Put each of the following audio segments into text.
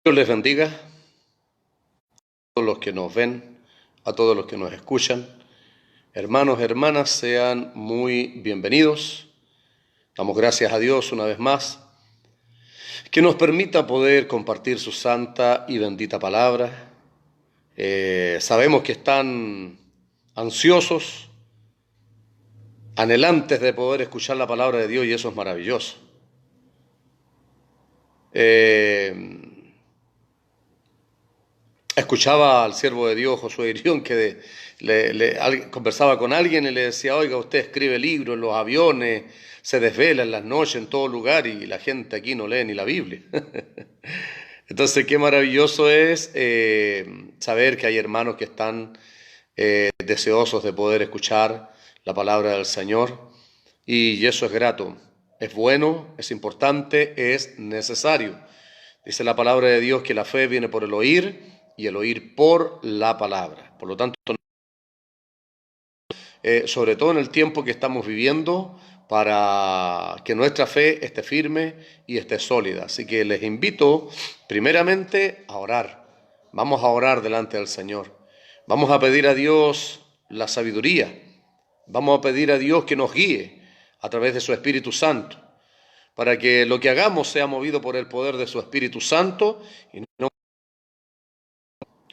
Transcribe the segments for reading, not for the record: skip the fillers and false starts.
Dios les bendiga a todos los que nos ven, a todos los que nos escuchan. Hermanos, hermanas, sean muy bienvenidos. Damos gracias a Dios una vez más, que nos permita poder compartir su santa y bendita palabra. Sabemos que están ansiosos, anhelantes de poder escuchar la palabra de Dios, y eso es maravilloso. Escuchaba al siervo de Dios, Josué Irión, que conversaba con alguien y le decía: oiga, usted escribe libros en los aviones, se desvela en las noches en todo lugar, y la gente aquí no lee ni la Biblia. Entonces, qué maravilloso es saber que hay hermanos que están deseosos de poder escuchar la palabra del Señor, y eso es grato, es bueno, es importante, es necesario. Dice la palabra de Dios que la fe viene por el oír, y el oír por la palabra. Por lo tanto, sobre todo en el tiempo que estamos viviendo, para que nuestra fe esté firme y esté sólida. Así que les invito primeramente a orar. Vamos a orar delante del Señor. Vamos a pedir a Dios la sabiduría. Vamos a pedir a Dios que nos guíe a través de su Espíritu Santo, para que lo que hagamos sea movido por el poder de su Espíritu Santo y no.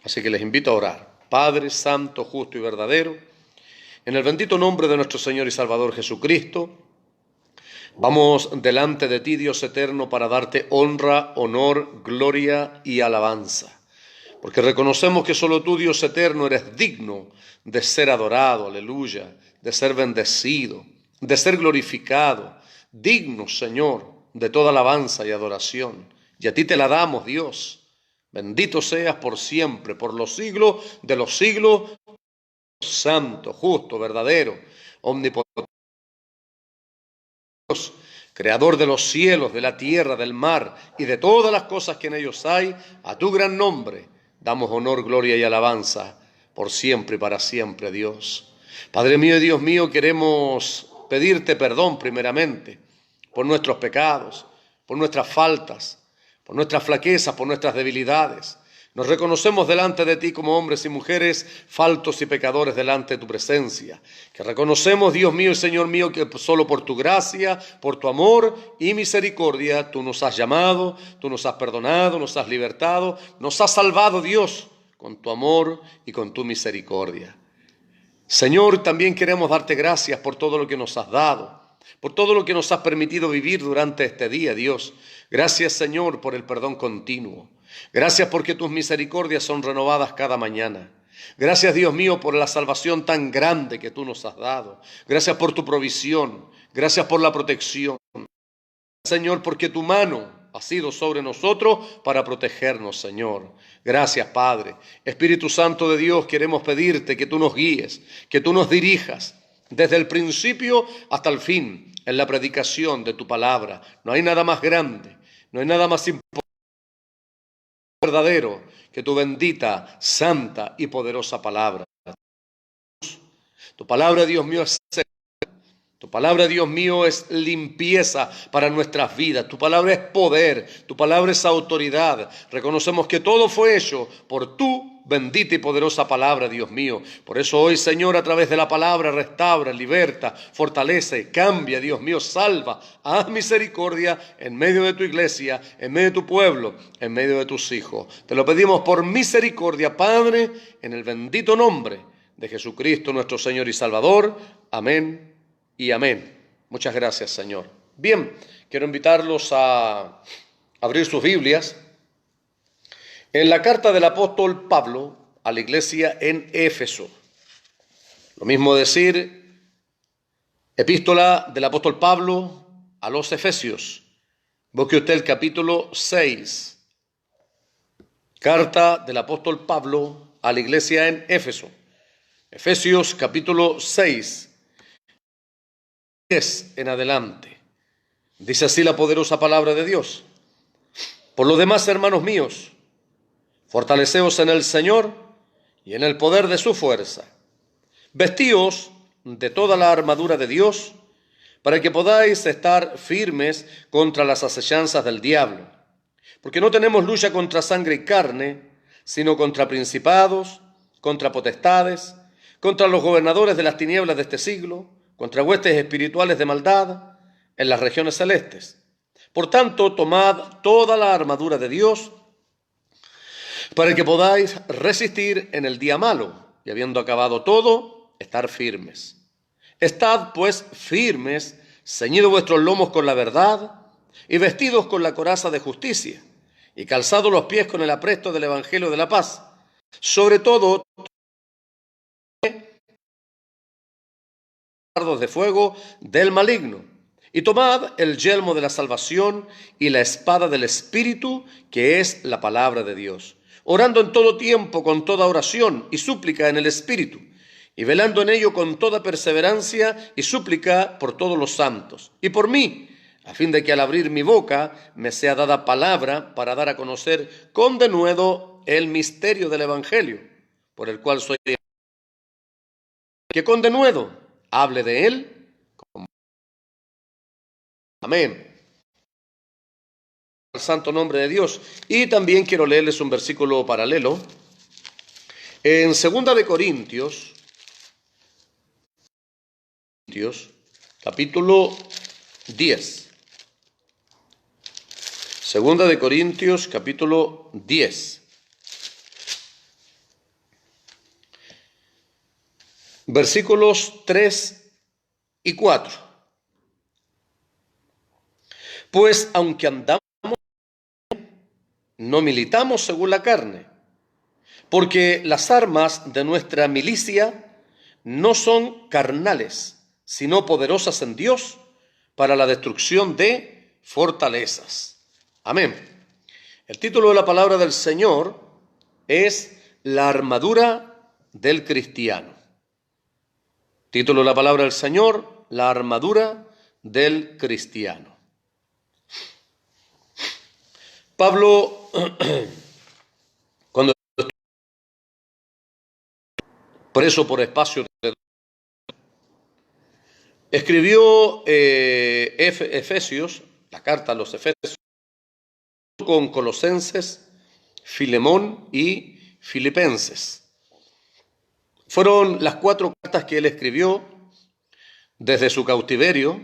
Así que les invito a orar. Padre santo, justo y verdadero, en el bendito nombre de nuestro Señor y Salvador Jesucristo, vamos delante de ti, Dios eterno, para darte honra, honor, gloria y alabanza. Porque reconocemos que solo tú, Dios eterno, eres digno de ser adorado, aleluya, de ser bendecido, de ser glorificado, digno, Señor, de toda alabanza y adoración. Y a ti te la damos, Dios. Bendito seas por siempre, por los siglos de los siglos, santo, justo, verdadero, omnipotente, Dios, creador de los cielos, de la tierra, del mar y de todas las cosas que en ellos hay. A tu gran nombre damos honor, gloria y alabanza por siempre y para siempre, Dios. Padre mío y Dios mío, queremos pedirte perdón primeramente por nuestros pecados, por nuestras faltas, por nuestras flaquezas, por nuestras debilidades. Nos reconocemos delante de ti como hombres y mujeres faltos y pecadores delante de tu presencia. Que reconocemos, Dios mío y Señor mío, que solo por tu gracia, por tu amor y misericordia, tú nos has llamado, tú nos has perdonado, nos has libertado, nos has salvado, Dios, con tu amor y con tu misericordia. Señor, también queremos darte gracias por todo lo que nos has dado, por todo lo que nos has permitido vivir durante este día, Dios. Gracias, Señor, por el perdón continuo. Gracias porque tus misericordias son renovadas cada mañana. Gracias, Dios mío, por la salvación tan grande que tú nos has dado. Gracias por tu provisión. Gracias por la protección. Señor, porque tu mano ha sido sobre nosotros para protegernos, Señor. Gracias, Padre. Espíritu Santo de Dios, queremos pedirte que tú nos guíes, que tú nos dirijas desde el principio hasta el fin en la predicación de tu palabra. No hay nada más grande, no hay nada más importante, verdadero, que tu bendita, santa y poderosa palabra. Tu palabra, Dios mío, es tu palabra, Dios mío, es limpieza para nuestras vidas. Tu palabra es poder, tu palabra es autoridad. Reconocemos que todo fue hecho por tu bendita y poderosa palabra, Dios mío. Por eso hoy, Señor, a través de la palabra, restaura, liberta, fortalece, cambia, Dios mío, salva, haz misericordia en medio de tu iglesia, en medio de tu pueblo, en medio de tus hijos. Te lo pedimos por misericordia, Padre, en el bendito nombre de Jesucristo, nuestro Señor y Salvador. Amén y amén. Muchas gracias, Señor. Bien, quiero invitarlos a abrir sus Biblias en la carta del apóstol Pablo a la iglesia en Éfeso. Lo mismo decir, epístola del apóstol Pablo a los Efesios. Busque usted el capítulo 6. Carta del apóstol Pablo a la iglesia en Éfeso. Efesios capítulo 6. En adelante. Dice así la poderosa palabra de Dios. Por lo demás, hermanos míos, fortaleceos en el Señor y en el poder de su fuerza. Vestíos de toda la armadura de Dios, para que podáis estar firmes contra las asechanzas del diablo. Porque no tenemos lucha contra sangre y carne, sino contra principados, contra potestades, contra los gobernadores de las tinieblas de este siglo, contra huestes espirituales de maldad en las regiones celestes. Por tanto, tomad toda la armadura de Dios para que podáis resistir en el día malo, y habiendo acabado todo, estar firmes. Estad, pues, firmes, ceñidos vuestros lomos con la verdad, y vestidos con la coraza de justicia, y calzados los pies con el apresto del evangelio de la paz. Sobre todo, dardos de fuego del maligno. Y tomad el yelmo de la salvación y la espada del Espíritu, que es la palabra de Dios, orando en todo tiempo con toda oración y súplica en el Espíritu, y velando en ello con toda perseverancia y súplica por todos los santos, y por mí, a fin de que al abrir mi boca me sea dada palabra para dar a conocer con denuedo el misterio del Evangelio, por el cual soy que con denuedo hable de él. Amén. Al santo nombre de Dios. Y también quiero leerles un versículo paralelo. En 2 de Corintios, capítulo 10. 2 de Corintios, capítulo 10. Versículos 3 y 4. Pues aunque andamos, no militamos según la carne, porque las armas de nuestra milicia no son carnales, sino poderosas en Dios para la destrucción de fortalezas. Amén. El título de la palabra del Señor es la armadura del cristiano. Título de la palabra del Señor, la armadura del cristiano. Pablo, cuando preso por espacio de escribió Efesios, la carta a los Efesios, con Colosenses, Filemón y Filipenses. Fueron las 4 cartas que él escribió desde su cautiverio,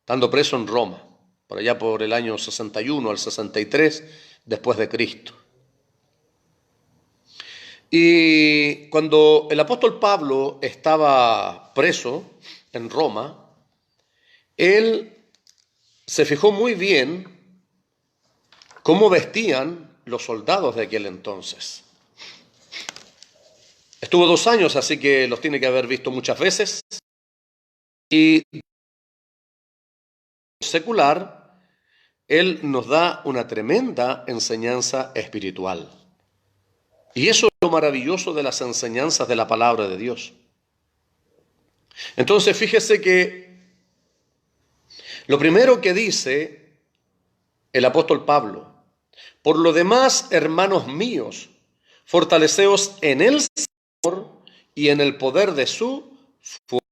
estando preso en Roma, por allá por el año 61 al 63 después de Cristo. Y cuando el apóstol Pablo estaba preso en Roma, él se fijó muy bien cómo vestían los soldados de aquel entonces. Estuvo 2 años, así que los tiene que haber visto muchas veces. Y secular, él nos da una tremenda enseñanza espiritual. Y eso es lo maravilloso de las enseñanzas de la palabra de Dios. Entonces, fíjese que lo primero que dice el apóstol Pablo: por lo demás, hermanos míos, fortaleceos en el Señor y en el poder de su fuerza.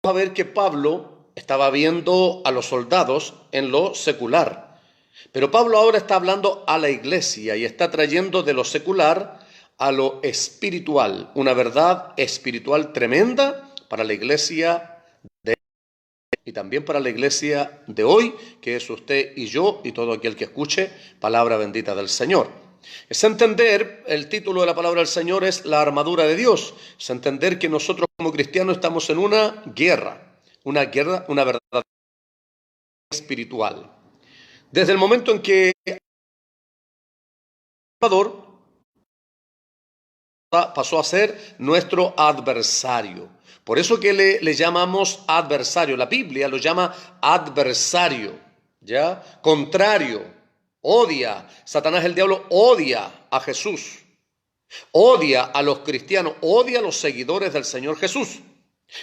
Vamos a ver que Pablo estaba viendo a los soldados en lo secular. Pero Pablo ahora está hablando a la iglesia y está trayendo de lo secular a lo espiritual, una verdad espiritual tremenda para la iglesia de y también para la iglesia de hoy, que es usted y yo y todo aquel que escuche palabra bendita del Señor. Es entender, el título de la palabra del Señor es la armadura de Dios. Es entender que nosotros como cristianos estamos en una guerra, una verdad espiritual. Desde el momento en que el Salvador pasó a ser nuestro adversario. Por eso que le llamamos adversario. La Biblia lo llama adversario, ¿ya? Contrario, odia. Satanás, el diablo, odia a Jesús. Odia a los cristianos, odia a los seguidores del Señor Jesús.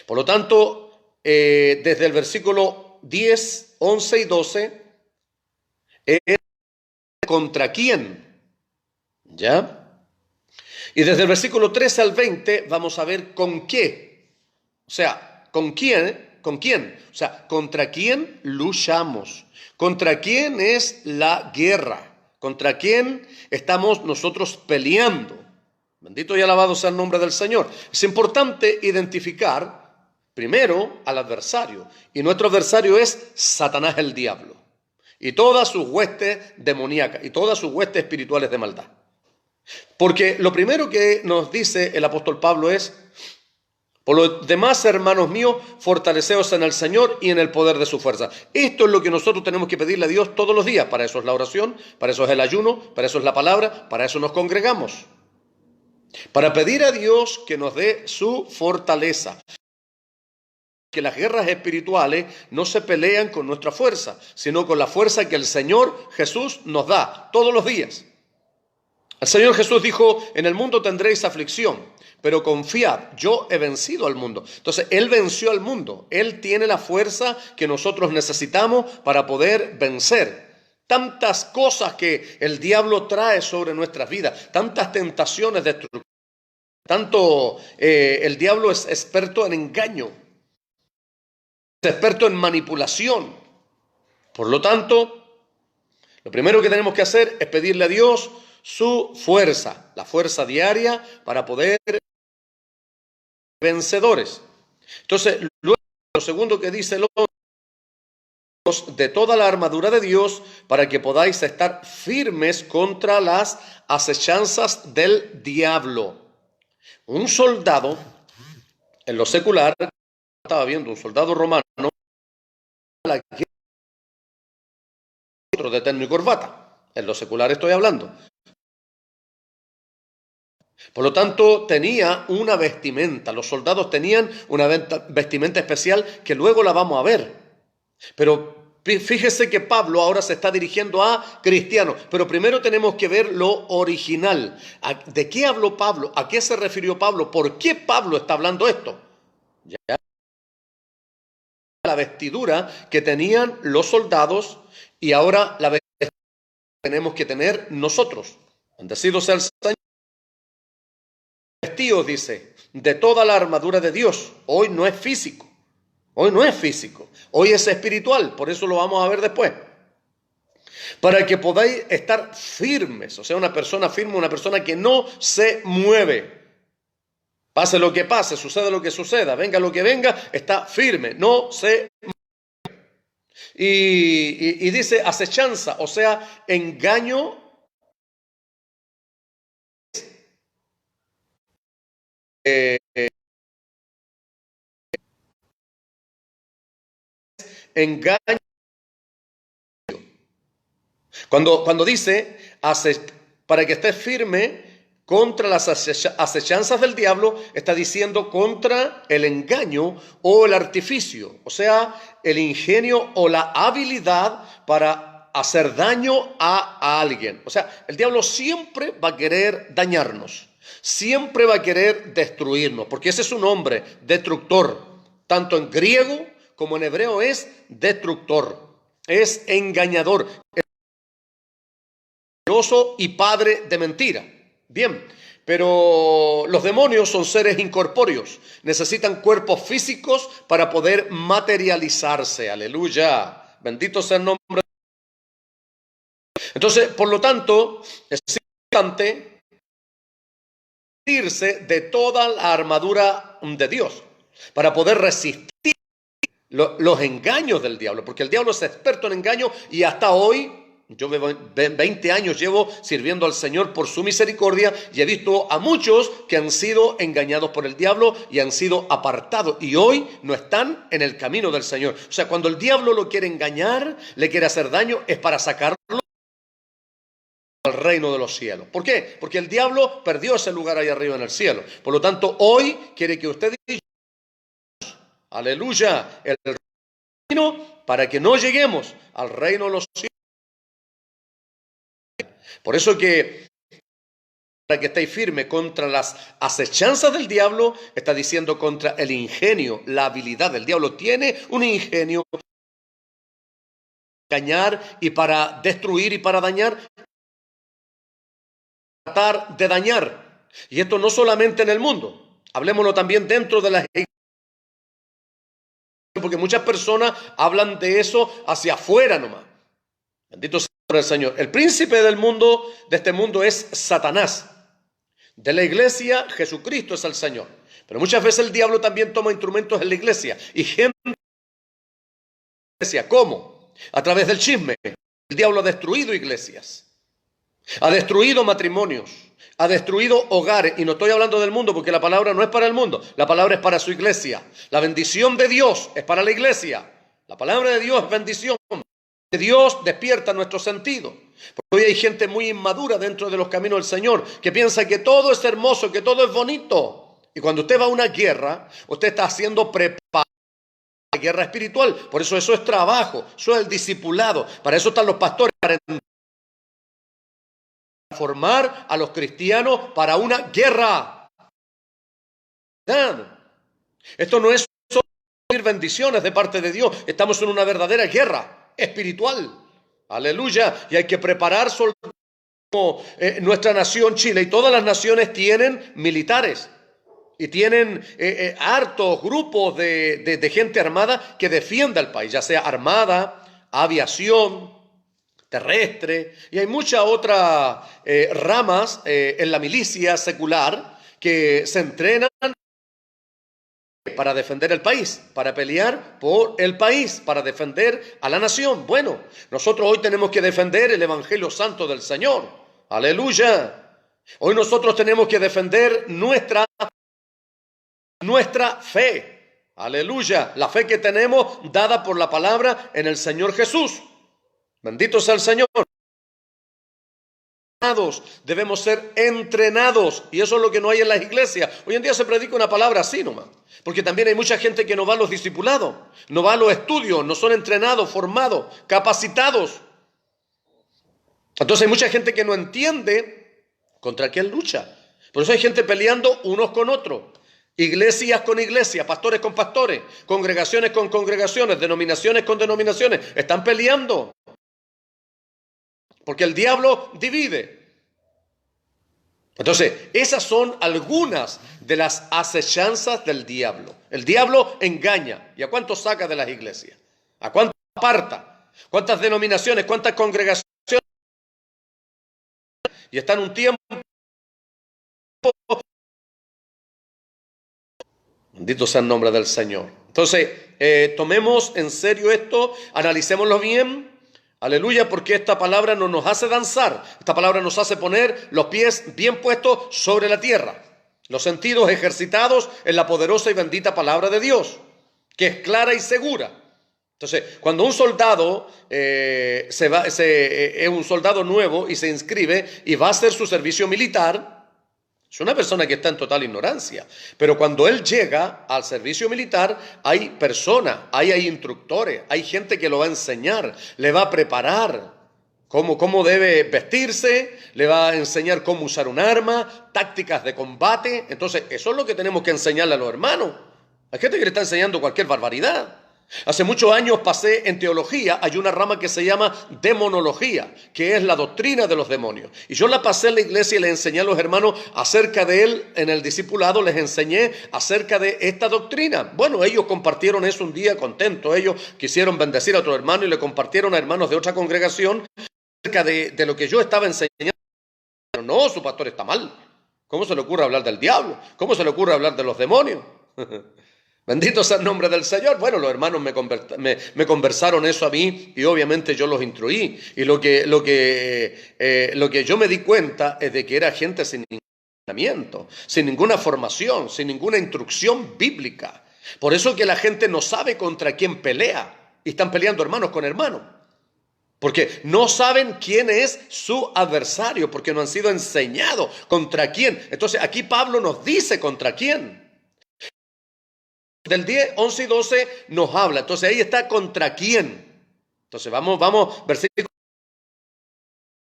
Por lo tanto, desde el versículo 10, 11 y 12, ¿contra quién? ¿Ya? Y desde el versículo 13 al 20 vamos a ver con qué. O sea, con quién ¿Con quién? O sea, ¿contra quién luchamos? ¿Contra quién es la guerra? ¿Contra quién estamos nosotros peleando? Bendito y alabado sea el nombre del Señor. Es importante identificar primero al adversario. Y nuestro adversario es Satanás el diablo. Y todas sus huestes demoníacas y todas sus huestes espirituales de maldad. Porque lo primero que nos dice el apóstol Pablo es: por lo demás, hermanos míos, fortaleceos en el Señor y en el poder de su fuerza. Esto es lo que nosotros tenemos que pedirle a Dios todos los días. Para eso es la oración, para eso es el ayuno, para eso es la palabra, para eso nos congregamos. Para pedir a Dios que nos dé su fortaleza. Que las guerras espirituales no se pelean con nuestra fuerza, sino con la fuerza que el Señor Jesús nos da todos los días. El Señor Jesús dijo: en el mundo tendréis aflicción, pero confiad, yo he vencido al mundo. Entonces, Él venció al mundo. Él tiene la fuerza que nosotros necesitamos para poder vencer tantas cosas que el diablo trae sobre nuestras vidas, tantas tentaciones destructivas. El diablo es experto en engaño, es experto en manipulación. Por lo tanto, lo primero que tenemos que hacer es pedirle a Dios su fuerza, la fuerza diaria para poder ser vencedores. Entonces, luego, lo segundo que dice de toda la armadura de Dios para que podáis estar firmes contra las acechanzas del diablo. Un soldado, en lo secular, estaba viendo un soldado romano, la guerra de terno y corbata. En lo secular estoy hablando. Por lo tanto, tenía una vestimenta. Los soldados tenían una vestimenta especial que luego la vamos a ver. Pero fíjese que Pablo ahora se está dirigiendo a cristianos. Pero primero tenemos que ver lo original. ¿De qué habló Pablo? ¿A qué se refirió Pablo? ¿Por qué Pablo está hablando esto? Ya. La vestidura que tenían los soldados y ahora la vestidura que tenemos que tener nosotros. Bendecido sea el Señor. Vestíos, dice, de toda la armadura de Dios. Hoy no es físico. Hoy no es físico. Hoy es espiritual. Por eso lo vamos a ver después. Para que podáis estar firmes. O sea, una persona firme, una persona que no se mueve. Pase lo que pase, suceda lo que suceda, venga lo que venga, está firme, no se mueve. Y dice acechanza, o sea, engaño. Engaño. Cuando dice para que estés firme contra las acechanzas del diablo, está diciendo contra el engaño o el artificio, o sea, el ingenio o la habilidad para hacer daño a alguien. O sea, el diablo siempre va a querer dañarnos, siempre va a querer destruirnos, porque ese es su nombre, destructor. Tanto en griego como en hebreo es destructor, es engañador, y padre de mentira. Bien, pero los demonios son seres incorpóreos, necesitan cuerpos físicos para poder materializarse. Aleluya, bendito sea el nombre. Entonces, por lo tanto, es importante vestirse de toda la armadura de Dios para poder resistir los engaños del diablo, porque el diablo es experto en engaño y hasta hoy. Yo 20 años llevo sirviendo al Señor por su misericordia y he visto a muchos que han sido engañados por el diablo y han sido apartados y hoy no están en el camino del Señor. O sea, cuando el diablo lo quiere engañar, le quiere hacer daño, es para sacarlo al reino de los cielos. ¿Por qué? Porque el diablo perdió ese lugar ahí arriba en el cielo. Por lo tanto, hoy quiere que usted diga, aleluya, el reino para que no lleguemos al reino de los cielos. Por eso que para que estéis firmes contra las acechanzas del diablo, está diciendo contra el ingenio, la habilidad del diablo. Tiene un ingenio para engañar y para destruir y para dañar, tratar de dañar. Y esto no solamente en el mundo, hablemoslo también dentro de las iglesias. porque muchas personas hablan de eso hacia afuera nomás. Bendito sea el Señor. El príncipe del mundo, de este mundo, es Satanás. De la iglesia, Jesucristo es el Señor. Pero muchas veces el diablo también toma instrumentos en la iglesia. Y gente en la iglesia, ¿cómo? A través del chisme. El diablo ha destruido iglesias. Ha destruido matrimonios. Ha destruido hogares. Y no estoy hablando del mundo porque la palabra no es para el mundo. La palabra es para su iglesia. La bendición de Dios es para la iglesia. La palabra de Dios es bendición. Dios despierta nuestro sentido. Porque hoy hay gente muy inmadura dentro de los caminos del Señor que piensa que todo es hermoso, que todo es bonito. Y cuando usted va a una guerra, usted está haciendo preparado la guerra espiritual. Por eso es trabajo, eso es el discipulado. Para eso están los pastores, para formar a los cristianos para una guerra. Esto no es solo recibir bendiciones de parte de Dios. Estamos en una verdadera guerra espiritual. Aleluya. Y hay que preparar soldados como nuestra nación Chile. Y todas las naciones tienen militares. Y tienen hartos grupos de gente armada que defienda al país. Ya sea armada, aviación, terrestre. Y hay muchas otras ramas en la milicia secular que se entrenan para defender el país, para pelear por el país, para defender a la nación. Bueno, nosotros hoy tenemos que defender el Evangelio Santo del Señor. Aleluya. Hoy nosotros tenemos que defender nuestra fe. Aleluya. La fe que tenemos dada por la palabra en el Señor Jesús. Bendito sea el Señor. Debemos ser entrenados, y eso es lo que no hay en las iglesias. Hoy en día se predica una palabra así nomás, porque también hay mucha gente que no va a los discipulados, no va a los estudios, no son entrenados, formados, capacitados. Entonces hay mucha gente que no entiende contra quién lucha. Por eso hay gente peleando unos con otros, iglesias con iglesias, pastores con pastores, congregaciones con congregaciones, denominaciones con denominaciones. Están peleando porque el diablo divide. Entonces, esas son algunas de las acechanzas del diablo. El diablo engaña. ¿Y a cuántos saca de las iglesias? ¿A cuántos aparta? ¿Cuántas denominaciones? ¿Cuántas congregaciones? Y está en un tiempo. Bendito sea el nombre del Señor. Entonces, tomemos en serio esto, analicémoslo bien. Aleluya, porque esta palabra no nos hace danzar. Esta palabra nos hace poner los pies bien puestos sobre la tierra. Los sentidos ejercitados en la poderosa y bendita palabra de Dios, que es clara y segura. Entonces, cuando un soldado es un soldado nuevo y se inscribe y va a hacer su servicio militar, es una persona que está en total ignorancia. Pero cuando él llega al servicio militar, hay personas, hay instructores, hay gente que lo va a enseñar, le va a preparar cómo debe vestirse, le va a enseñar cómo usar un arma, tácticas de combate. Entonces, eso es lo que tenemos que enseñarle a los hermanos. Hay gente que le está enseñando cualquier barbaridad. Hace muchos años pasé en teología, hay una rama que se llama demonología, que es la doctrina de los demonios. Y yo la pasé en la iglesia y le enseñé a los hermanos acerca de él, en el discipulado les enseñé acerca de esta doctrina. Bueno, ellos compartieron eso un día contentos, ellos quisieron bendecir a otro hermano y le compartieron a hermanos de otra congregación acerca de lo que yo estaba enseñando. Pero no, su pastor está mal. ¿Cómo se le ocurre hablar del diablo? ¿Cómo se le ocurre hablar de los demonios? Bendito sea el nombre del Señor. Bueno, los hermanos me conversaron eso a mí y obviamente yo los instruí. Y lo que yo me di cuenta es de que era gente sin ningún entrenamiento, sin ninguna formación, sin ninguna instrucción bíblica. Por eso que la gente no sabe contra quién pelea. Y están peleando hermanos con hermanos. Porque no saben quién es su adversario, porque no han sido enseñados contra quién. Entonces aquí Pablo nos dice contra quién. Del 10, 11 y 12 nos habla. Entonces ahí está contra quién. Entonces vamos, versículo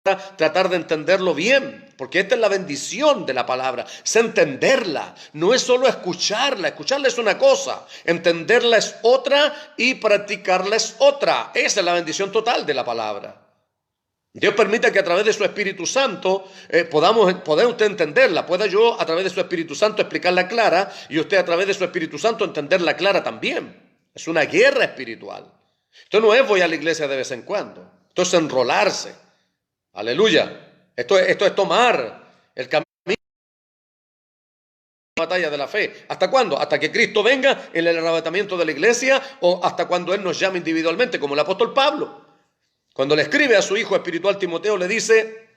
para tratar de entenderlo bien. Porque esta es la bendición de la palabra. Es entenderla. No es solo escucharla. Escucharla es una cosa. Entenderla es otra y practicarla es otra. Esa es la bendición total de la palabra. Dios permita que a través de su Espíritu Santo pueda usted entenderla, pueda yo a través de su Espíritu Santo explicarla clara y usted a través de su Espíritu Santo entenderla clara también. Es una guerra espiritual. Esto no es voy a la iglesia de vez en cuando. Esto es enrolarse. Aleluya. Esto es tomar el camino de la batalla de la fe. ¿Hasta cuándo? Hasta que Cristo venga en el arrebatamiento de la iglesia o hasta cuando Él nos llame individualmente, como el apóstol Pablo. Cuando le escribe a su hijo espiritual Timoteo, le dice: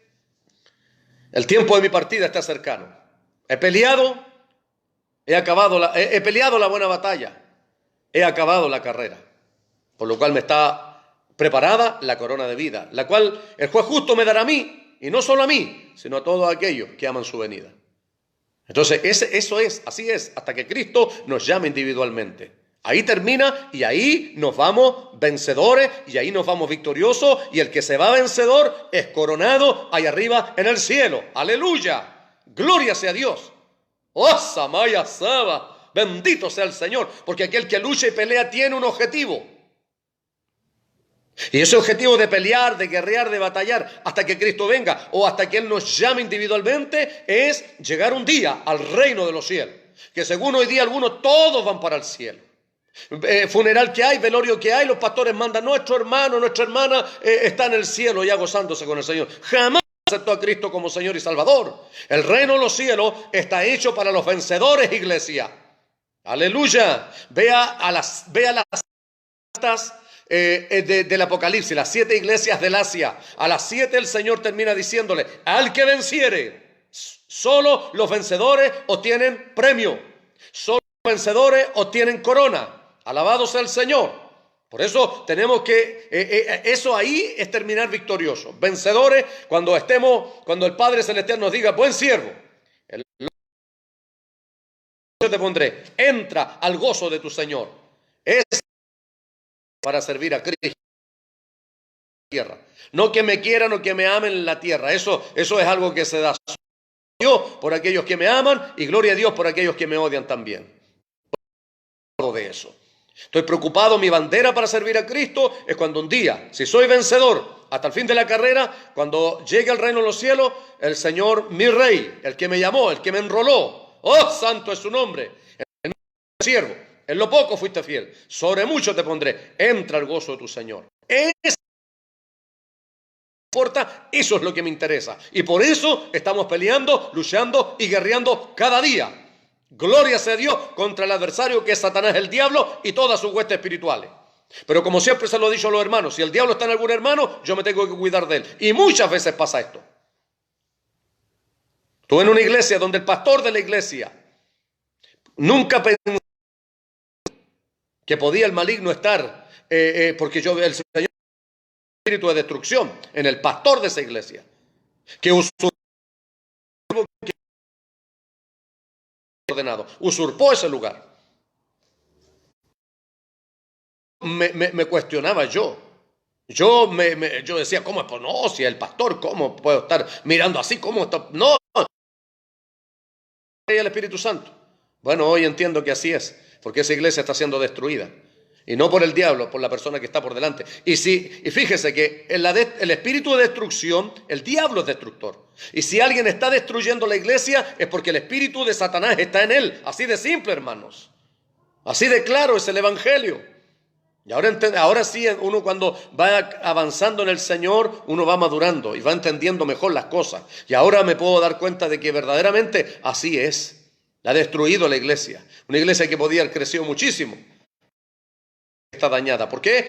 el tiempo de mi partida está cercano. He peleado la buena batalla. He acabado la carrera. Por lo cual me está preparada la corona de vida, la cual el juez justo me dará a mí, y no solo a mí, sino a todos aquellos que aman su venida. Entonces, así es, hasta que Cristo nos llame individualmente. Ahí termina y ahí nos vamos vencedores y ahí nos vamos victoriosos, y el que se va vencedor es coronado allá arriba en el cielo. ¡Aleluya! ¡Gloria sea a Dios! ¡Oh, Samaya Saba! Bendito sea el Señor, porque aquel que lucha y pelea tiene un objetivo. Y ese objetivo de pelear, de guerrear, de batallar hasta que Cristo venga o hasta que Él nos llame individualmente es llegar un día al reino de los cielos. Que según hoy día algunos todos van para el cielo. Funeral que hay, velorio que hay, los pastores mandan: nuestro hermano, nuestra hermana está en el cielo ya gozándose con el Señor. Jamás aceptó a Cristo como Señor y Salvador. El reino de los cielos está hecho para los vencedores, iglesia. Aleluya. Vea las cartas del Apocalipsis, las 7 iglesias del Asia. A las 7 el Señor termina diciéndole: al que venciere. Solo los vencedores obtienen premio. Solo los vencedores obtienen corona. Alabado sea el Señor. Por eso tenemos que, eso ahí es terminar victorioso. Vencedores, cuando el Padre Celestial nos diga: buen siervo, yo te pondré, entra al gozo de tu Señor. Es para servir a Cristo en la tierra. No que me quieran o que me amen en la tierra. Eso es algo que se da. Dios por aquellos que me aman y gloria a Dios por aquellos que me odian también. De eso. Estoy preocupado, mi bandera para servir a Cristo es cuando un día, si soy vencedor hasta el fin de la carrera, cuando llegue al reino de los cielos, el Señor, mi Rey, el que me llamó, el que me enroló, oh, santo es su nombre, el siervo, en lo poco fuiste fiel, sobre mucho te pondré, entra al gozo de tu Señor. Eso es lo que me interesa, y por eso estamos peleando, luchando y guerreando cada día. Gloria sea a Dios contra el adversario que es Satanás, el diablo y todas sus huestes espirituales. Pero como siempre se lo he dicho a los hermanos, si el diablo está en algún hermano, yo me tengo que cuidar de él. Y muchas veces pasa esto. Tú en una iglesia donde el pastor de la iglesia nunca pensó que podía el maligno estar, porque el Señor espíritu de destrucción en el pastor de esa iglesia, que usurpó ese lugar. Me cuestionaba yo. Yo decía: ¿cómo es? Pues no, si el pastor, ¿cómo puedo estar mirando así? ¿Cómo está? No. El Espíritu Santo. Bueno, hoy entiendo que así es, porque esa iglesia está siendo destruida. Y no por el diablo, por la persona que está por delante. Y fíjese que el espíritu de destrucción, el diablo es destructor. Y si alguien está destruyendo la iglesia, es porque el espíritu de Satanás está en él. Así de simple, hermanos. Así de claro es el evangelio. Y ahora sí, uno cuando va avanzando en el Señor, uno va madurando y va entendiendo mejor las cosas. Y ahora me puedo dar cuenta de que verdaderamente así es. Ha destruido la iglesia. Una iglesia que podía haber crecido muchísimo. Está dañada. ¿Por qué?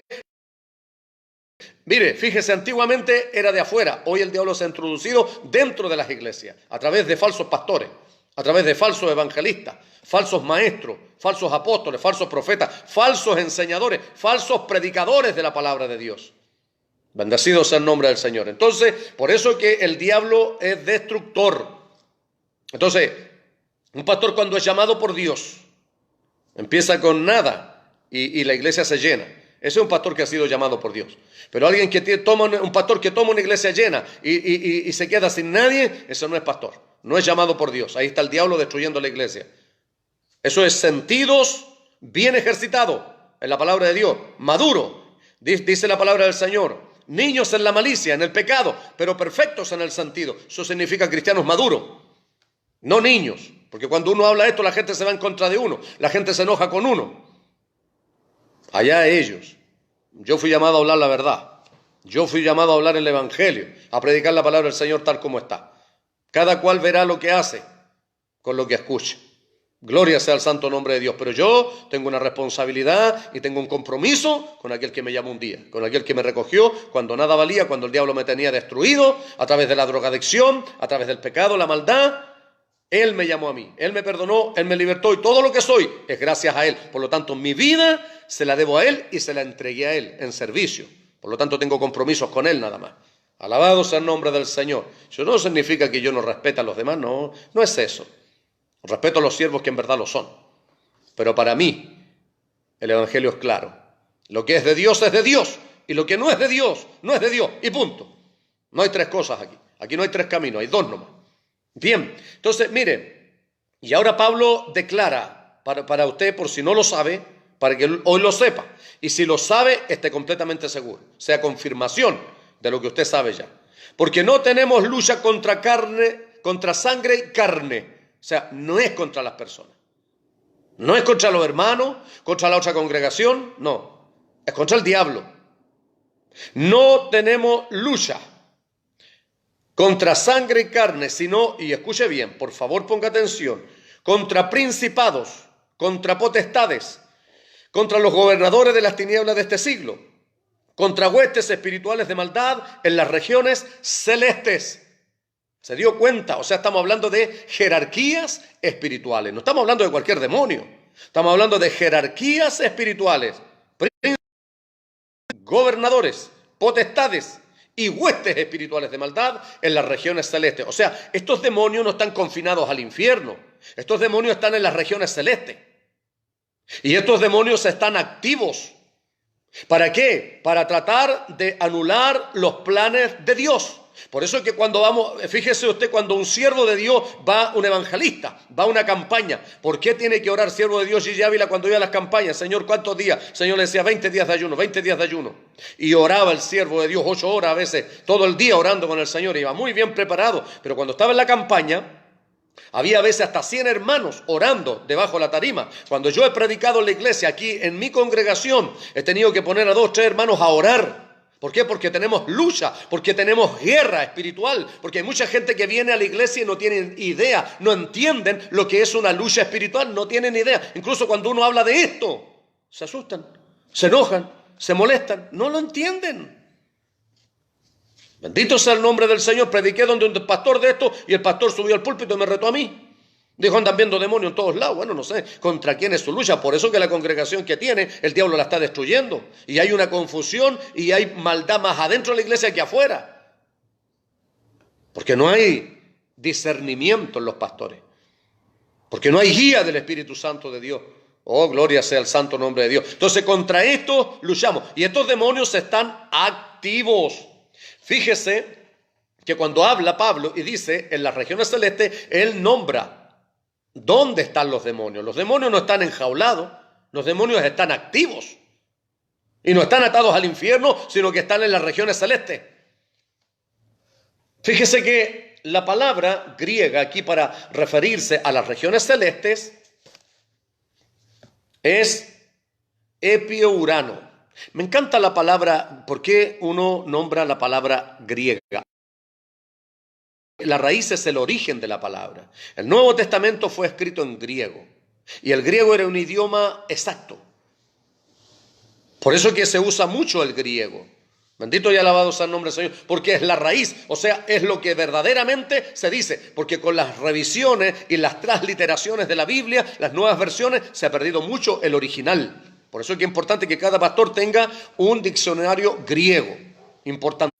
Mire, fíjese, antiguamente era de afuera. Hoy el diablo se ha introducido dentro de las iglesias, a través de falsos pastores, a través de falsos evangelistas, falsos maestros, falsos apóstoles, falsos profetas, falsos enseñadores, falsos predicadores de la palabra de Dios. Bendecido sea el nombre del Señor. Entonces, por eso que el diablo es destructor. Entonces, un pastor cuando es llamado por Dios, empieza con nada y la iglesia se llena. Ese es un pastor que ha sido llamado por Dios. Pero alguien un pastor que toma una iglesia llena y se queda sin nadie, eso no es pastor. No es llamado por Dios. Ahí está el diablo destruyendo la iglesia. Eso es sentidos bien ejercitados en la palabra de Dios. Maduro. Dice la palabra del Señor. Niños en la malicia, en el pecado, pero perfectos en el sentido. Eso significa cristianos maduros. No niños. Porque cuando uno habla esto, la gente se va en contra de uno. La gente se enoja con uno. Allá ellos. Yo fui llamado a hablar la verdad. Yo fui llamado a hablar el Evangelio, a predicar la palabra del Señor tal como está. Cada cual verá lo que hace con lo que escucha. Gloria sea al santo nombre de Dios. Pero yo tengo una responsabilidad y tengo un compromiso con aquel que me llamó un día, con aquel que me recogió cuando nada valía, cuando el diablo me tenía destruido, a través de la drogadicción, a través del pecado, la maldad. Él me llamó a mí, Él me perdonó, Él me libertó y todo lo que soy es gracias a Él. Por lo tanto, mi vida se la debo a Él y se la entregué a Él en servicio. Por lo tanto, tengo compromisos con Él nada más. Alabado sea el nombre del Señor. Eso no significa que yo no respete a los demás, no, no es eso. Respeto a los siervos que en verdad lo son. Pero para mí, el Evangelio es claro. Lo que es de Dios es de Dios. Y lo que no es de Dios, no es de Dios. Y punto. No hay tres cosas aquí. Aquí no hay tres caminos, hay dos nomás. Bien, entonces, mire, y ahora Pablo declara para usted, por si no lo sabe, para que hoy lo sepa. Y si lo sabe, esté completamente seguro. Sea confirmación de lo que usted sabe ya. Porque no tenemos lucha contra carne, contra sangre y carne. O sea, no es contra las personas. No es contra los hermanos, contra la otra congregación, no. Es contra el diablo. No tenemos lucha contra sangre y carne, sino, y escuche bien, por favor ponga atención, contra principados, contra potestades, contra los gobernadores de las tinieblas de este siglo, contra huestes espirituales de maldad en las regiones celestes. ¿Se dio cuenta? O sea, estamos hablando de jerarquías espirituales. No estamos hablando de cualquier demonio. Estamos hablando de jerarquías espirituales. Gobernadores, potestades y huestes espirituales de maldad en las regiones celestes. O sea, estos demonios no están confinados al infierno. Estos demonios están en las regiones celestes. Y estos demonios están activos. ¿Para qué? Para tratar de anular los planes de Dios. Por eso es que cuando vamos, fíjese usted, cuando un siervo de Dios va, un evangelista, va a una campaña, ¿por qué tiene que orar siervo de Dios Gigi Ávila cuando iba a las campañas? Señor, ¿cuántos días? Señor le decía 20 días de ayuno, 20 días de ayuno. Y oraba el siervo de Dios 8 horas a veces, todo el día orando con el Señor, iba muy bien preparado. Pero cuando estaba en la campaña, había a veces hasta 100 hermanos orando debajo de la tarima. Cuando yo he predicado en la iglesia, aquí en mi congregación, he tenido que poner a 2 o 3 hermanos a orar. ¿Por qué? Porque tenemos lucha, porque tenemos guerra espiritual, porque hay mucha gente que viene a la iglesia y no tienen idea, no entienden lo que es una lucha espiritual, no tienen idea. Incluso cuando uno habla de esto, se asustan, se enojan, se molestan, no lo entienden. Bendito sea el nombre del Señor. Prediqué donde un pastor de esto y el pastor subió al púlpito y me retó a mí. Dijo, andan viendo demonios en todos lados. Bueno, no sé contra quién es su lucha. Por eso que la congregación que tiene, el diablo la está destruyendo. Y hay una confusión y hay maldad más adentro de la iglesia que afuera. Porque no hay discernimiento en los pastores. Porque no hay guía del Espíritu Santo de Dios. Oh, gloria sea el santo nombre de Dios. Entonces, contra esto luchamos. Y estos demonios están activos. Fíjese que cuando habla Pablo y dice en las regiones celestes, él nombra dónde están los demonios. Los demonios no están enjaulados, los demonios están activos. Y no están atados al infierno, sino que están en las regiones celestes. Fíjese que la palabra griega aquí para referirse a las regiones celestes es epieurano. Me encanta la palabra, ¿por qué uno nombra la palabra griega? La raíz es el origen de la palabra. El Nuevo Testamento fue escrito en griego y el griego era un idioma exacto. Por eso es que se usa mucho el griego. Bendito y alabado sea el nombre del Señor, porque es la raíz, o sea, es lo que verdaderamente se dice, porque con las revisiones y las transliteraciones de la Biblia, las nuevas versiones, se ha perdido mucho el original. Por eso es que es importante que cada pastor tenga un diccionario griego, importante,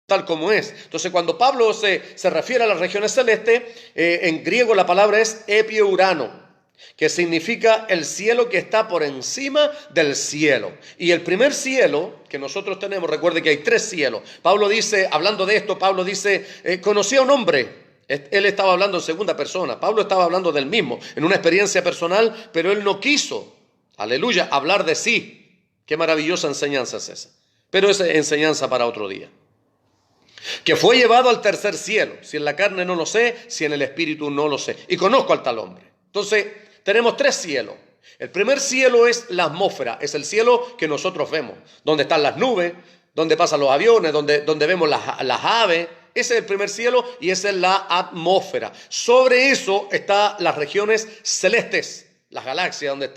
tal como es. Entonces, cuando Pablo se refiere a las regiones celestes, en griego la palabra es epieurano, que significa el cielo que está por encima del cielo. Y el primer cielo que nosotros tenemos, recuerde que hay 3 cielos. Pablo dice, hablando de esto, Pablo dice, conocí a un hombre. Él estaba hablando en segunda persona. Pablo estaba hablando del mismo, en una experiencia personal, pero él no quiso, aleluya, hablar de sí. Qué maravillosa enseñanza es esa. Pero esa es enseñanza para otro día. Que fue llevado al tercer cielo. Si en la carne no lo sé, si en el espíritu no lo sé. Y conozco al tal hombre. Entonces, tenemos tres cielos. El primer cielo es la atmósfera, es el cielo que nosotros vemos, donde están las nubes, donde pasan los aviones, donde vemos las aves. Ese es el primer cielo y esa es la atmósfera. Sobre eso están las regiones celestes, las galaxias donde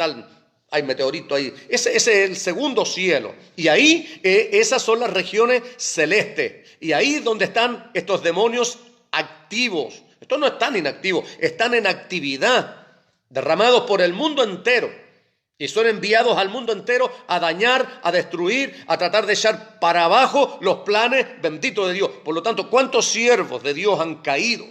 hay meteoritos ahí. Ese es el segundo cielo. Y ahí esas son las regiones celestes. Y ahí es donde están estos demonios activos. Estos no están inactivos, están en actividad, derramados por el mundo entero. Y son enviados al mundo entero a dañar, a destruir, a tratar de echar para abajo los planes benditos de Dios. Por lo tanto, ¿cuántos siervos de Dios han caído?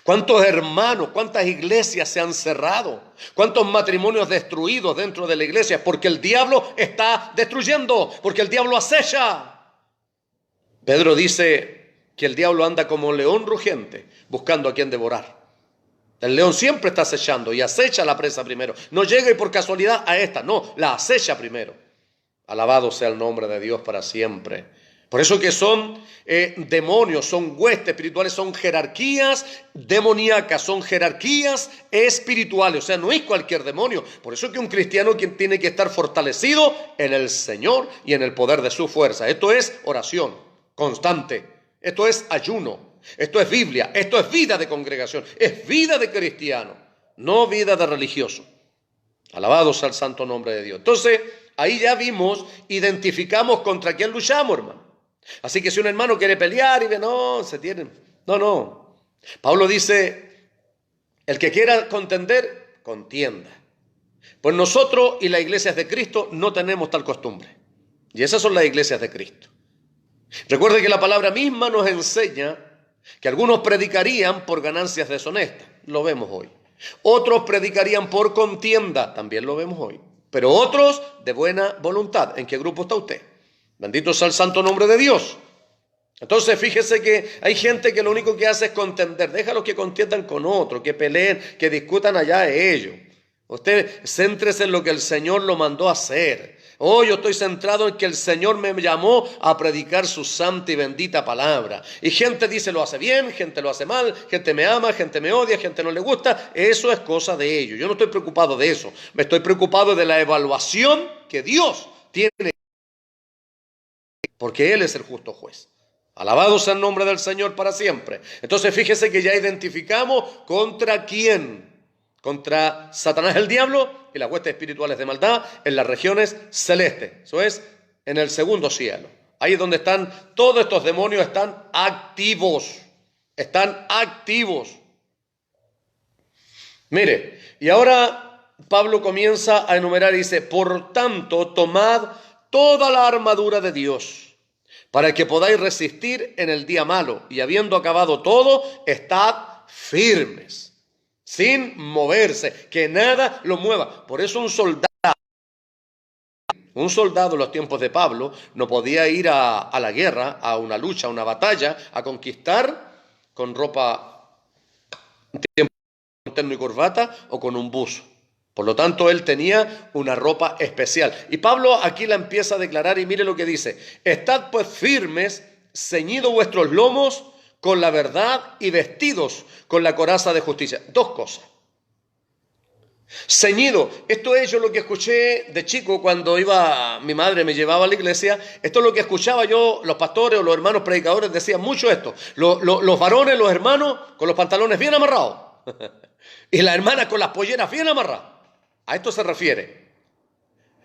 ¿Cuántos hermanos, cuántas iglesias se han cerrado? ¿Cuántos matrimonios destruidos dentro de la iglesia? Porque el diablo está destruyendo, porque el diablo acecha. Pedro dice que el diablo anda como león rugiente, buscando a quien devorar. El león siempre está acechando y acecha a la presa primero. No llega y por casualidad a esta, no, la acecha primero. Alabado sea el nombre de Dios para siempre. Por eso que son demonios, son huestes espirituales, son jerarquías demoníacas, son jerarquías espirituales. O sea, no es cualquier demonio. Por eso que un cristiano tiene que estar fortalecido en el Señor y en el poder de su fuerza. Esto es oración constante. Esto es ayuno. Esto es Biblia, esto es vida de congregación, es vida de cristiano, no vida de religioso. Alabado sea el santo nombre de Dios. Entonces, ahí ya vimos, identificamos contra quién luchamos, hermano. Así que si un hermano quiere pelear y ve, no, se tienen. No. Pablo dice, el que quiera contender, contienda. Pues nosotros y las iglesias de Cristo no tenemos tal costumbre. Y esas son las iglesias de Cristo. Recuerde que la palabra misma nos enseña que algunos predicarían por ganancias deshonestas, lo vemos hoy. Otros predicarían por contienda, también lo vemos hoy. Pero otros de buena voluntad. ¿En qué grupo está usted? Bendito sea el santo nombre de Dios. Entonces fíjese que hay gente que lo único que hace es contender. Déjalos que contiendan con otros, que peleen, que discutan allá de ellos. Usted céntrese en lo que el Señor lo mandó a hacer. Yo estoy centrado en que el Señor me llamó a predicar su santa y bendita palabra. Y gente dice lo hace bien, gente lo hace mal, gente me ama, gente me odia, gente no le gusta. Eso es cosa de ellos. Yo no estoy preocupado de eso. Me estoy preocupado de la evaluación que Dios tiene, porque Él es el justo juez. Alabado sea el nombre del Señor para siempre. Entonces fíjese que ya identificamos contra quién. Contra Satanás el diablo y las huestes espirituales de maldad en las regiones celestes. Eso es, en el segundo cielo. Ahí es donde están todos estos demonios, están activos. Están activos. Mire, y ahora Pablo comienza a enumerar y dice, por tanto, tomad toda la armadura de Dios, para que podáis resistir en el día malo, y habiendo acabado todo, estad firmes. Sin moverse, que nada lo mueva. Por eso un soldado en los tiempos de Pablo no podía ir a la guerra, a una lucha, a una batalla, a conquistar con ropa con terno y corbata o con un buzo. Por lo tanto, él tenía una ropa especial. Y Pablo aquí la empieza a declarar y mire lo que dice. Estad pues firmes, ceñidos vuestros lomos con la verdad y vestidos con la coraza de justicia. Dos cosas. Ceñido, esto es yo lo que escuché de chico cuando mi madre me llevaba a la iglesia. Esto es lo que escuchaba yo, los pastores o los hermanos predicadores decían mucho esto. Los varones, los hermanos con los pantalones bien amarrados y las hermanas con las polleras bien amarradas. A esto se refiere.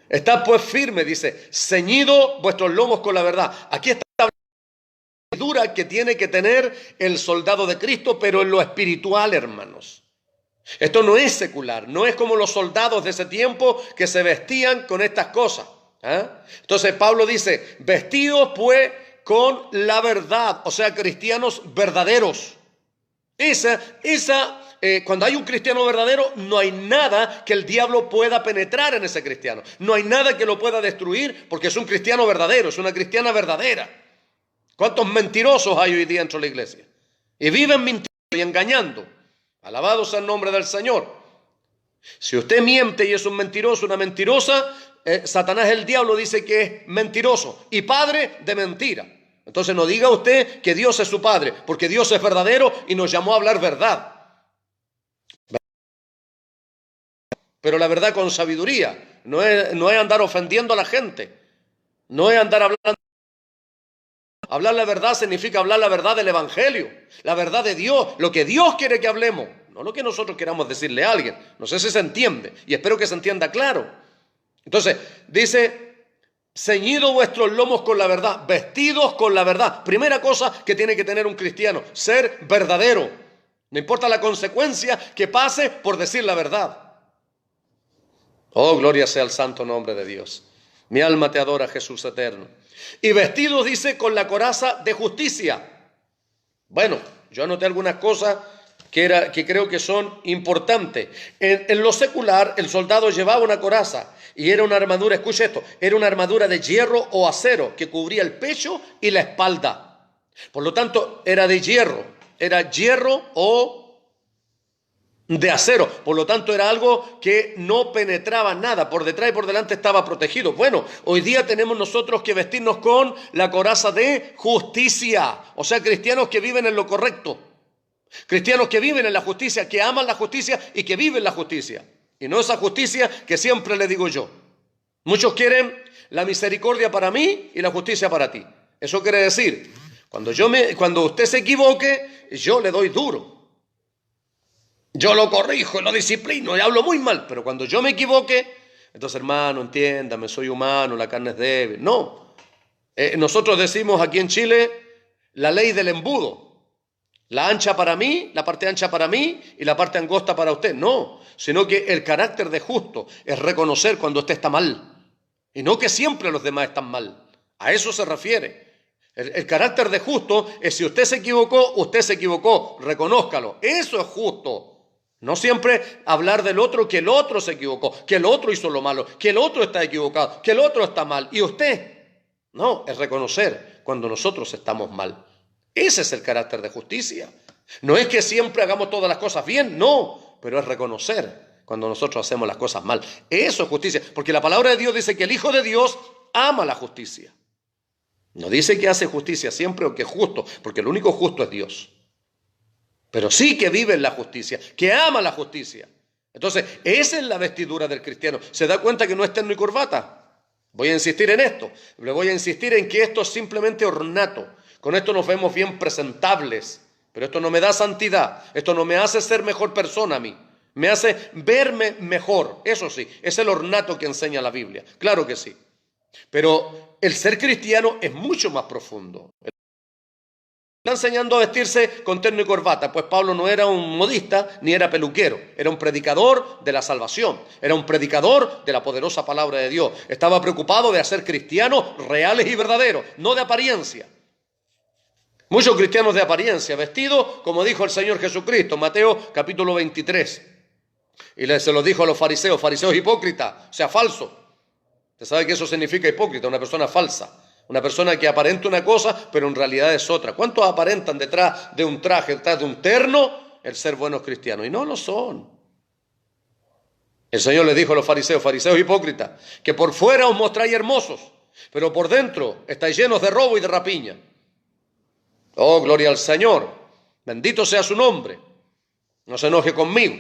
Estad pues firme, dice, ceñido vuestros lomos con la verdad. Aquí está dura que tiene que tener el soldado de Cristo, pero en lo espiritual, hermanos. Esto no es secular, no es como los soldados de ese tiempo que se vestían con estas cosas. Entonces Pablo dice, vestidos pues con la verdad, o sea, cristianos verdaderos. Cuando hay un cristiano verdadero, no hay nada que el diablo pueda penetrar en ese cristiano. No hay nada que lo pueda destruir porque es un cristiano verdadero, es una cristiana verdadera. ¿Cuántos mentirosos hay hoy día dentro de la iglesia? Y viven mintiendo y engañando. Alabado sea el nombre del Señor. Si usted miente y es un mentiroso, una mentirosa, Satanás el diablo dice que es mentiroso y padre de mentira. Entonces no diga usted que Dios es su padre, porque Dios es verdadero y nos llamó a hablar verdad. pero la verdad con sabiduría. No es andar ofendiendo a la gente. No es andar hablando. Hablar la verdad significa hablar la verdad del Evangelio, la verdad de Dios, lo que Dios quiere que hablemos, no lo que nosotros queramos decirle a alguien. No sé si se entiende, y espero que se entienda claro. Entonces, dice, ceñidos vuestros lomos con la verdad, vestidos con la verdad. Primera cosa que tiene que tener un cristiano, ser verdadero. No importa la consecuencia que pase por decir la verdad. Oh, gloria sea al santo nombre de Dios. Mi alma te adora, Jesús eterno. Y vestidos, dice, con la coraza de justicia. Bueno, yo anoté algunas cosas que creo que son importantes. En lo secular, el soldado llevaba una coraza y era una armadura, escuche esto, era una armadura de hierro o acero que cubría el pecho y la espalda. Por lo tanto, era hierro o de acero, por lo tanto era algo que no penetraba nada, por detrás y por delante estaba protegido. Bueno, hoy día tenemos nosotros que vestirnos con la coraza de justicia, o sea, cristianos que viven en lo correcto, cristianos que viven en la justicia, que aman la justicia y que viven la justicia, y no esa justicia que siempre le digo yo. Muchos quieren la misericordia para mí y la justicia para ti. Eso quiere decir, cuando usted se equivoque, yo le doy duro. Yo lo corrijo, lo disciplino y hablo muy mal, pero cuando yo me equivoque, entonces hermano, entiéndame, soy humano, la carne es débil. No, nosotros decimos aquí en Chile la ley del embudo. La ancha para mí, la parte ancha para mí y la parte angosta para usted. No, sino que el carácter de justo es reconocer cuando usted está mal y no que siempre los demás están mal. A eso se refiere. El carácter de justo es si usted se equivocó, reconózcalo. Eso es justo. No siempre hablar del otro, que el otro se equivocó, que el otro hizo lo malo, que el otro está equivocado, que el otro está mal. ¿Y usted? No, es reconocer cuando nosotros estamos mal. Ese es el carácter de justicia. No es que siempre hagamos todas las cosas bien, no, pero es reconocer cuando nosotros hacemos las cosas mal. Eso es justicia, porque la palabra de Dios dice que el Hijo de Dios ama la justicia. No dice que hace justicia siempre o que es justo, porque el único justo es Dios. Pero sí que vive en la justicia, que ama la justicia. Entonces, esa es la vestidura del cristiano. ¿Se da cuenta que no es terno y corbata? Voy a insistir en esto. Le voy a insistir en que esto es simplemente ornato. Con esto nos vemos bien presentables. Pero esto no me da santidad. Esto no me hace ser mejor persona a mí. Me hace verme mejor. Eso sí, es el ornato que enseña la Biblia. Claro que sí. Pero el ser cristiano es mucho más profundo. Está enseñando a vestirse con terno y corbata, pues Pablo no era un modista ni era peluquero, era un predicador de la salvación, era un predicador de la poderosa palabra de Dios. Estaba preocupado de hacer cristianos reales y verdaderos, no de apariencia. Muchos cristianos de apariencia, vestidos como dijo el Señor Jesucristo, Mateo capítulo 23. Y se lo dijo a los fariseos hipócritas, o sea, falso. Usted sabe que eso significa hipócrita, una persona falsa. Una persona que aparenta una cosa, pero en realidad es otra. ¿Cuántos aparentan detrás de un traje, detrás de un terno, el ser buenos cristianos? Y no lo son. El Señor le dijo a los fariseos hipócritas, que por fuera os mostráis hermosos, pero por dentro estáis llenos de robo y de rapiña. Oh, gloria al Señor. Bendito sea su nombre. No se enoje conmigo.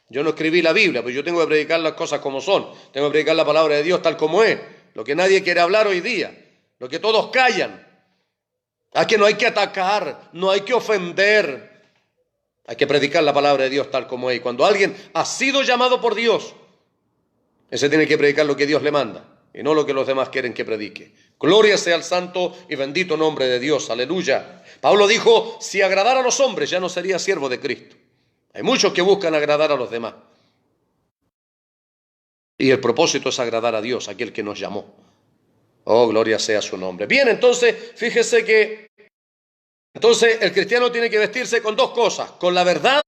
Yo no escribí la Biblia, pero yo tengo que predicar las cosas como son. Tengo que predicar la palabra de Dios tal como es. Lo que nadie quiere hablar hoy día. Lo que todos callan. Es que no hay que atacar, no hay que ofender. Hay que predicar la palabra de Dios tal como es. Y cuando alguien ha sido llamado por Dios, ese tiene que predicar lo que Dios le manda y no lo que los demás quieren que predique. Gloria sea al santo y bendito nombre de Dios. Aleluya. Pablo dijo, si agradara a los hombres ya no sería siervo de Cristo. Hay muchos que buscan agradar a los demás. Y el propósito es agradar a Dios, aquel que nos llamó. Oh, gloria sea su nombre. Bien, entonces, fíjese que el cristiano tiene que vestirse con dos cosas, con la verdad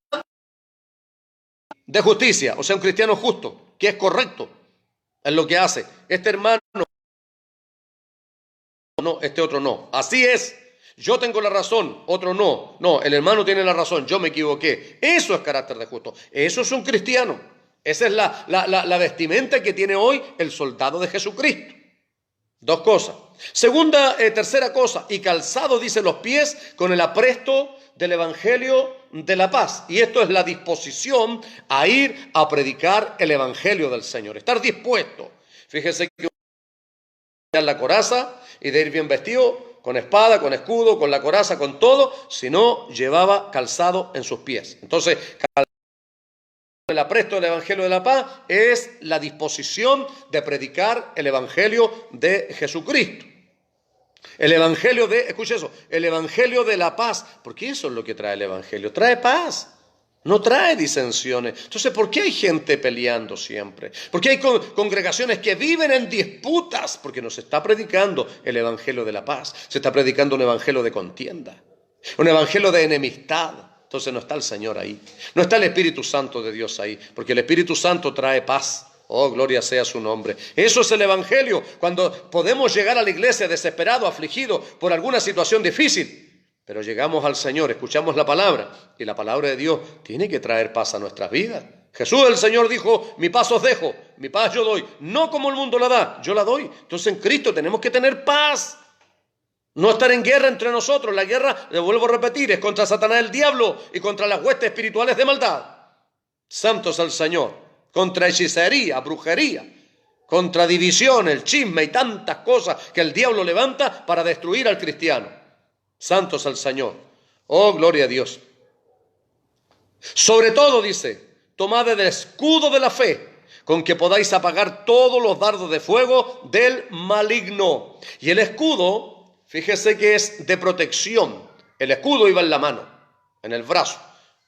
de justicia, o sea, un cristiano justo, que es correcto en lo que hace. Este hermano, no, este otro no. Así es. Yo tengo la razón, otro no. No, el hermano tiene la razón, yo me equivoqué. Eso es carácter de justo. Eso es un cristiano. Esa es la vestimenta que tiene hoy el soldado de Jesucristo. Dos cosas. Tercera cosa, y calzado, dice, los pies con el apresto del evangelio de la paz. Y esto es la disposición a ir a predicar el evangelio del Señor. Estar dispuesto. Fíjese que la coraza y de ir bien vestido, con espada, con escudo, con la coraza, con todo, sino llevaba calzado en sus pies. Entonces, el apresto del evangelio de la paz es la disposición de predicar el evangelio de Jesucristo. El evangelio de, escuche eso, el evangelio de la paz, porque eso es lo que trae el evangelio, trae paz. No trae disensiones. Entonces, ¿por qué hay gente peleando siempre? ¿Por qué hay congregaciones que viven en disputas? Porque no se está predicando el evangelio de la paz. Se está predicando un evangelio de contienda. Un evangelio de enemistad. Entonces no está el Señor ahí. No está el Espíritu Santo de Dios ahí. Porque el Espíritu Santo trae paz. Oh, gloria sea su nombre. Eso es el evangelio. Cuando podemos llegar a la iglesia desesperado, afligido por alguna situación difícil. Pero llegamos al Señor, escuchamos la palabra, y la palabra de Dios tiene que traer paz a nuestras vidas. Jesús el Señor dijo, mi paz os dejo, mi paz yo doy, no como el mundo la da, yo la doy. Entonces en Cristo tenemos que tener paz, no estar en guerra entre nosotros. La guerra, le vuelvo a repetir, es contra Satanás el diablo y contra las huestes espirituales de maldad. Santo es el Señor, contra hechicería, brujería, contra división, el chisme y tantas cosas que el diablo levanta para destruir al cristiano. Santos al Señor. Oh, gloria a Dios. Sobre todo, dice, tomad el escudo de la fe, con que podáis apagar todos los dardos de fuego del maligno. Y el escudo, fíjese que es de protección. El escudo iba en la mano, en el brazo.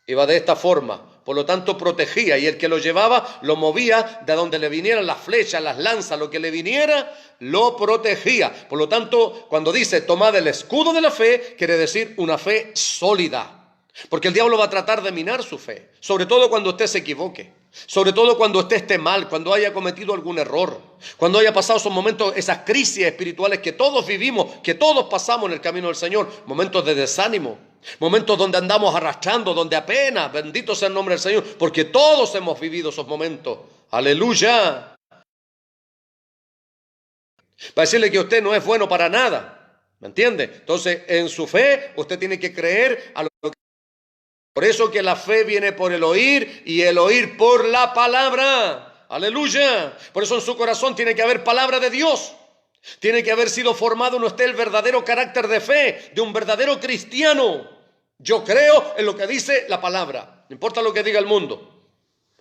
Iba de esta forma. Por lo tanto, protegía. Y el que lo llevaba, lo movía de donde le vinieran las flechas, las lanzas, lo que le viniera, lo protegía. Por lo tanto, cuando dice tomad el escudo de la fe, quiere decir una fe sólida. Porque el diablo va a tratar de minar su fe. Sobre todo cuando usted se equivoque. Sobre todo cuando usted esté mal, cuando haya cometido algún error. Cuando haya pasado esos momentos, esas crisis espirituales que todos vivimos, que todos pasamos en el camino del Señor. Momentos de desánimo. Momentos donde andamos arrastrando, donde apenas, bendito sea el nombre del Señor, porque todos hemos vivido esos momentos. Aleluya. Para decirle que usted no es bueno para nada. ¿Me entiende? Entonces, en su fe, usted tiene que creer a lo que... Por eso que la fe viene por el oír y el oír por la palabra. Aleluya. Por eso en su corazón tiene que haber palabra de Dios. Tiene que haber sido formado en usted el verdadero carácter de fe, de un verdadero cristiano. Yo creo en lo que dice la palabra, no importa lo que diga el mundo.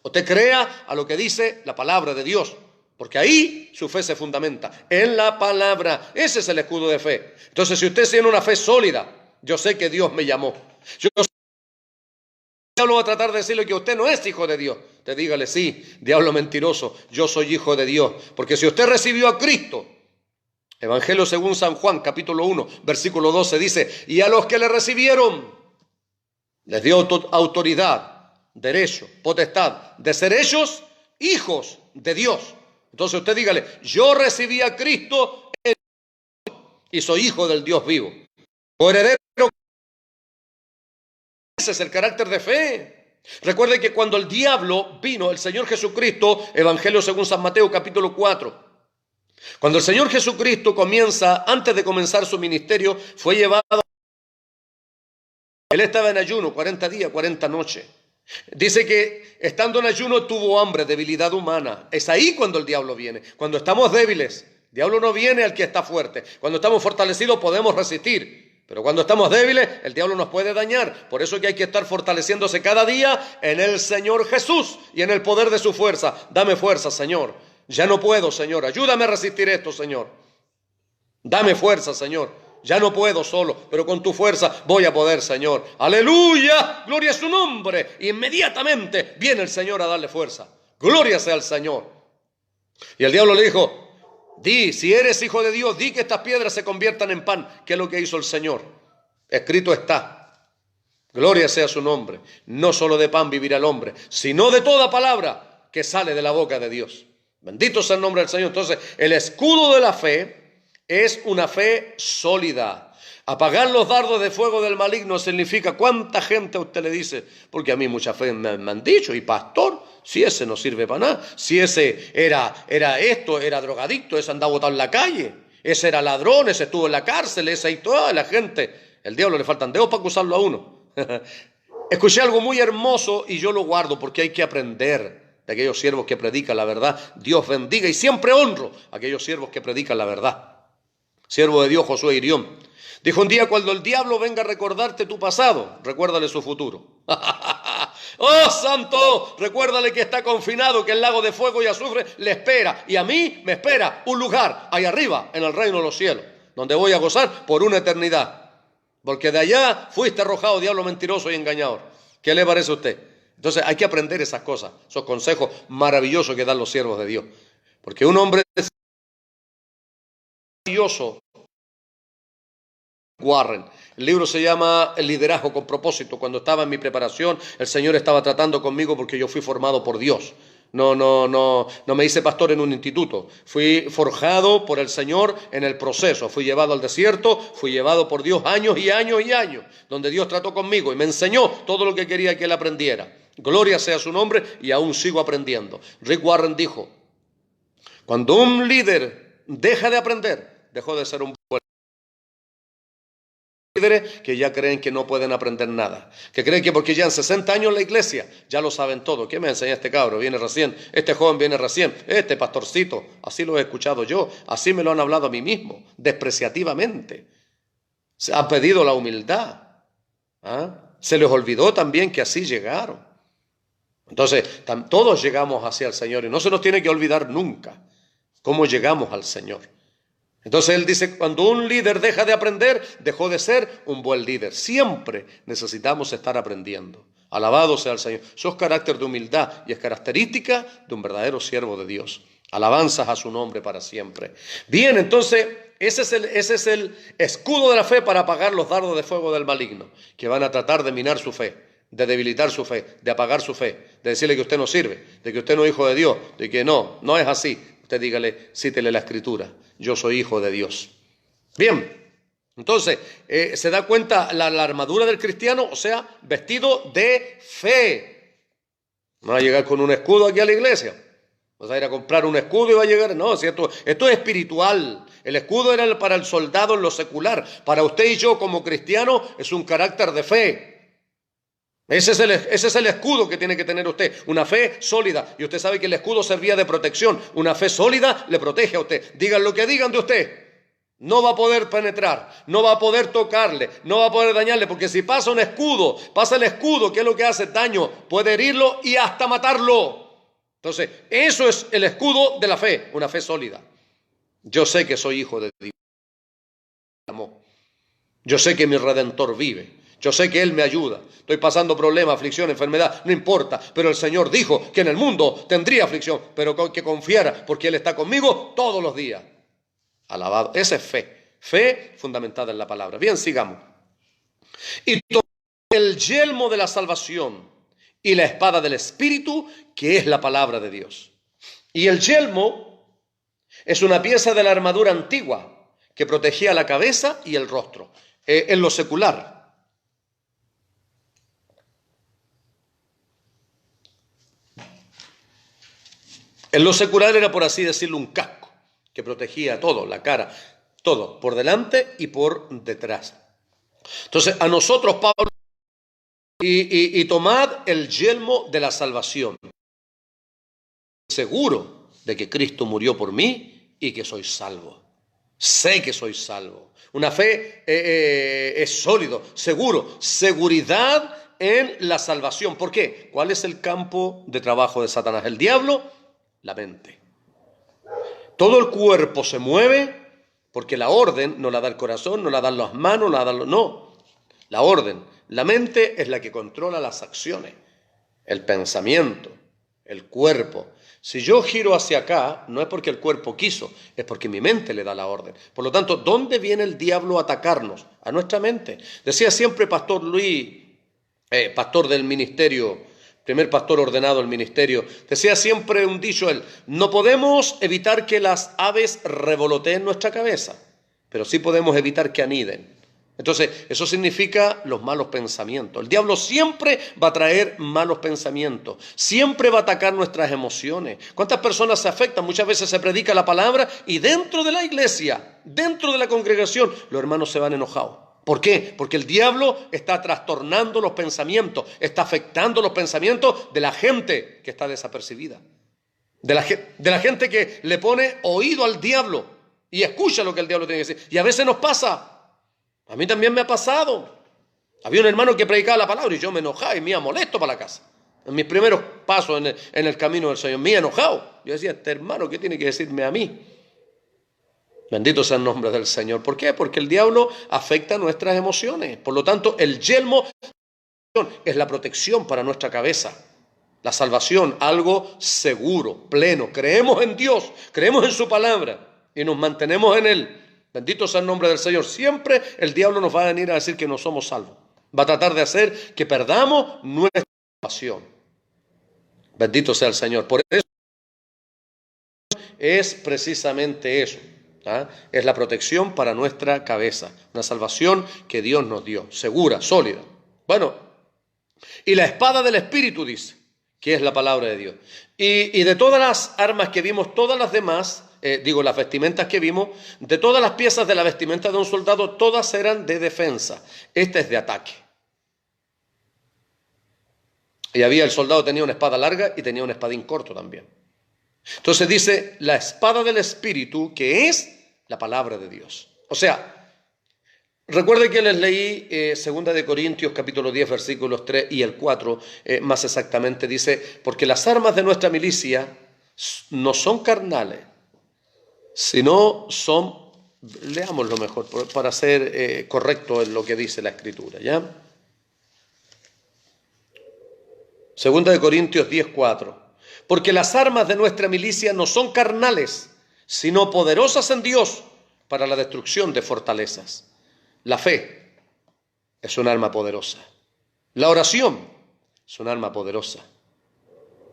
Usted crea a lo que dice la palabra de Dios, porque ahí su fe se fundamenta, en la palabra. Ese es el escudo de fe. Entonces, si usted tiene una fe sólida, yo sé que Dios me llamó. Yo sé que el diablo va a tratar de decirle que usted no es hijo de Dios. Usted dígale, sí, diablo mentiroso, yo soy hijo de Dios. Porque si usted recibió a Cristo, Evangelio según San Juan, capítulo 1, versículo 12, dice, y a los que le recibieron, les dio autoridad, derecho, potestad, de ser ellos hijos de Dios. Entonces usted dígale, yo recibí a Cristo y soy hijo del Dios vivo. O heredero. Ese es el carácter de fe. Recuerde que cuando el diablo vino, el Señor Jesucristo, Evangelio según San Mateo, capítulo 4, cuando el Señor Jesucristo comienza, antes de comenzar su ministerio, fue llevado. Él estaba en ayuno, 40 días, 40 noches. Dice que estando en ayuno tuvo hambre, debilidad humana. Es ahí cuando el diablo viene. Cuando estamos débiles, el diablo no viene al que está fuerte. Cuando estamos fortalecidos podemos resistir. Pero cuando estamos débiles, el diablo nos puede dañar. Por eso es que hay que estar fortaleciéndose cada día en el Señor Jesús y en el poder de su fuerza. Dame fuerza, Señor. Ya no puedo, Señor. Ayúdame a resistir esto, Señor. Dame fuerza, Señor. Ya no puedo solo, pero con tu fuerza voy a poder, Señor. ¡Aleluya! ¡Gloria a su nombre! Inmediatamente viene el Señor a darle fuerza. ¡Gloria sea al Señor! Y el diablo le dijo, di, si eres hijo de Dios, di que estas piedras se conviertan en pan. ¿Qué es lo que hizo el Señor? Escrito está. Gloria sea su nombre. No solo de pan vivirá el hombre, sino de toda palabra que sale de la boca de Dios. Bendito sea el nombre del Señor. Entonces, el escudo de la fe es una fe sólida. Apagar los dardos de fuego del maligno significa, ¿cuánta gente a usted le dice? Porque a mí mucha fe me han dicho, y pastor, si ese no sirve para nada, si ese era esto, era drogadicto, ese andaba botado en la calle, ese era ladrón, ese estuvo en la cárcel, ese y toda la gente. El diablo le faltan dedos para acusarlo a uno. Escuché algo muy hermoso y yo lo guardo porque hay que aprender de aquellos siervos que predican la verdad. Dios bendiga y siempre honro a aquellos siervos que predican la verdad. Siervo de Dios, Josué Irión, dijo un día: cuando el diablo venga a recordarte tu pasado, recuérdale su futuro. ¡Oh, santo! Recuérdale que está confinado, que el lago de fuego y azufre le espera. Y a mí me espera un lugar ahí arriba, en el reino de los cielos, donde voy a gozar por una eternidad. Porque de allá fuiste arrojado, diablo mentiroso y engañador. ¿Qué le parece a usted? Entonces hay que aprender esas cosas, esos consejos maravillosos que dan los siervos de Dios. Porque un hombre maravilloso, Warren. El libro se llama El liderazgo con propósito. Cuando estaba en mi preparación, el Señor estaba tratando conmigo porque yo fui formado por Dios. No me hice pastor en un instituto. Fui forjado por el Señor en el proceso. Fui llevado al desierto, fui llevado por Dios años y años y años, donde Dios trató conmigo y me enseñó todo lo que quería que Él aprendiera. Gloria sea su nombre y aún sigo aprendiendo. Rick Warren dijo: cuando un líder deja de aprender, dejó de ser un buen líderes que ya creen que no pueden aprender nada, que creen que porque llevan 60 años en la iglesia ya lo saben todo. ¿Qué me enseña este cabro? Viene recién, este joven viene recién, este pastorcito, así lo he escuchado yo, así me lo han hablado a mí mismo, despreciativamente. Se ha pedido la humildad, ¿ah? Se les olvidó también que así llegaron. Entonces, todos llegamos hacia el Señor y no se nos tiene que olvidar nunca cómo llegamos al Señor. Entonces él dice: cuando un líder deja de aprender, dejó de ser un buen líder. Siempre necesitamos estar aprendiendo. Alabado sea el Señor. Eso es carácter de humildad y es característica de un verdadero siervo de Dios. Alabanzas a su nombre para siempre. Bien, entonces ese es el escudo de la fe para apagar los dardos de fuego del maligno, que van a tratar de minar su fe, de debilitar su fe, de apagar su fe, de decirle que usted no sirve, de que usted no es hijo de Dios, de que no es así. Usted dígale, cítele la escritura: yo soy hijo de Dios. Bien, entonces se da cuenta la armadura del cristiano, o sea, vestido de fe. No va a llegar con un escudo aquí a la iglesia. Vas a ir a comprar un escudo y va a llegar. No, si esto es espiritual. El escudo era para el soldado en lo secular. Para usted y yo como cristiano es un carácter de fe. Ese es el escudo que tiene que tener usted, una fe sólida. Y usted sabe que el escudo servía de protección. Una fe sólida le protege a usted. Digan lo que digan de usted, no va a poder penetrar, no va a poder tocarle, no va a poder dañarle, porque si pasa el escudo, ¿qué es lo que hace? Daño, puede herirlo y hasta matarlo. Entonces, eso es el escudo de la fe, una fe sólida. Yo sé que soy hijo de Dios. Yo sé que mi Redentor vive. Yo sé que Él me ayuda. Estoy pasando problemas, aflicción, enfermedad, no importa. Pero el Señor dijo que en el mundo tendría aflicción, pero que confiara, porque Él está conmigo todos los días. Alabado. Esa es fe. Fe fundamentada en la palabra. Bien, sigamos. Y tomó el yelmo de la salvación y la espada del Espíritu, que es la palabra de Dios. Y el yelmo es una pieza de la armadura antigua que protegía la cabeza y el rostro. En lo secular. En lo secular era, por así decirlo, un casco que protegía todo, la cara, todo, por delante y por detrás. Entonces, a nosotros, Pablo, y tomad el yelmo de la salvación. Seguro de que Cristo murió por mí y que soy salvo. Sé que soy salvo. Una fe es sólido, seguro, seguridad en la salvación. ¿Por qué? ¿Cuál es el campo de trabajo de Satanás? El diablo, la mente. Todo el cuerpo se mueve porque la orden no la da el corazón, no la dan las manos, no la dan no. La orden, la mente es la que controla las acciones, el pensamiento, el cuerpo. Si yo giro hacia acá, no es porque el cuerpo quiso, es porque mi mente le da la orden. Por lo tanto, ¿dónde viene el diablo a atacarnos? A nuestra mente. Decía siempre Pastor Luis, pastor del ministerio, primer pastor ordenado del ministerio, decía siempre un dicho él: no podemos evitar que las aves revoloteen nuestra cabeza, pero sí podemos evitar que aniden. Entonces, eso significa los malos pensamientos. El diablo siempre va a traer malos pensamientos, siempre va a atacar nuestras emociones. ¿Cuántas personas se afectan? Muchas veces se predica la palabra y dentro de la iglesia, dentro de la congregación, los hermanos se van enojados. ¿Por qué? Porque el diablo está trastornando los pensamientos, está afectando los pensamientos de la gente que está desapercibida. De la gente que le pone oído al diablo y escucha lo que el diablo tiene que decir. Y a veces nos pasa. A mí también me ha pasado. Había un hermano que predicaba la palabra y yo me enojaba y me iba molesto para la casa. En mis primeros pasos en el camino del Señor, me iba enojado. Yo decía, este hermano, ¿qué tiene que decirme a mí? Bendito sea el nombre del Señor. ¿Por qué? Porque el diablo afecta nuestras emociones. Por lo tanto, el yelmo es la protección para nuestra cabeza. La salvación, algo seguro, pleno. Creemos en Dios, creemos en su palabra y nos mantenemos en Él. Bendito sea el nombre del Señor. Siempre el diablo nos va a venir a decir que no somos salvos. Va a tratar de hacer que perdamos nuestra salvación. Bendito sea el Señor. Por eso es precisamente eso. Es la protección para nuestra cabeza. Una salvación que Dios nos dio, segura, sólida. Bueno, y la espada del Espíritu dice, que es la palabra de Dios. Y de todas las armas que vimos, todas las demás, las vestimentas que vimos, de todas las piezas de la vestimenta de un soldado, todas eran de defensa. Esta es de ataque. Y el soldado tenía una espada larga y tenía un espadín corto también. Entonces dice, la espada del Espíritu, que es la palabra de Dios. O sea, recuerden que les leí 2 de Corintios capítulo 10 versículos 3 y el 4, más exactamente dice, porque las armas de nuestra milicia no son carnales, sino son, leámoslo mejor para ser correcto en lo que dice la Escritura, ¿ya? 2 de Corintios 10, 4, porque las armas de nuestra milicia no son carnales, sino poderosas en Dios para la destrucción de fortalezas. La fe es un arma poderosa. La oración es un arma poderosa.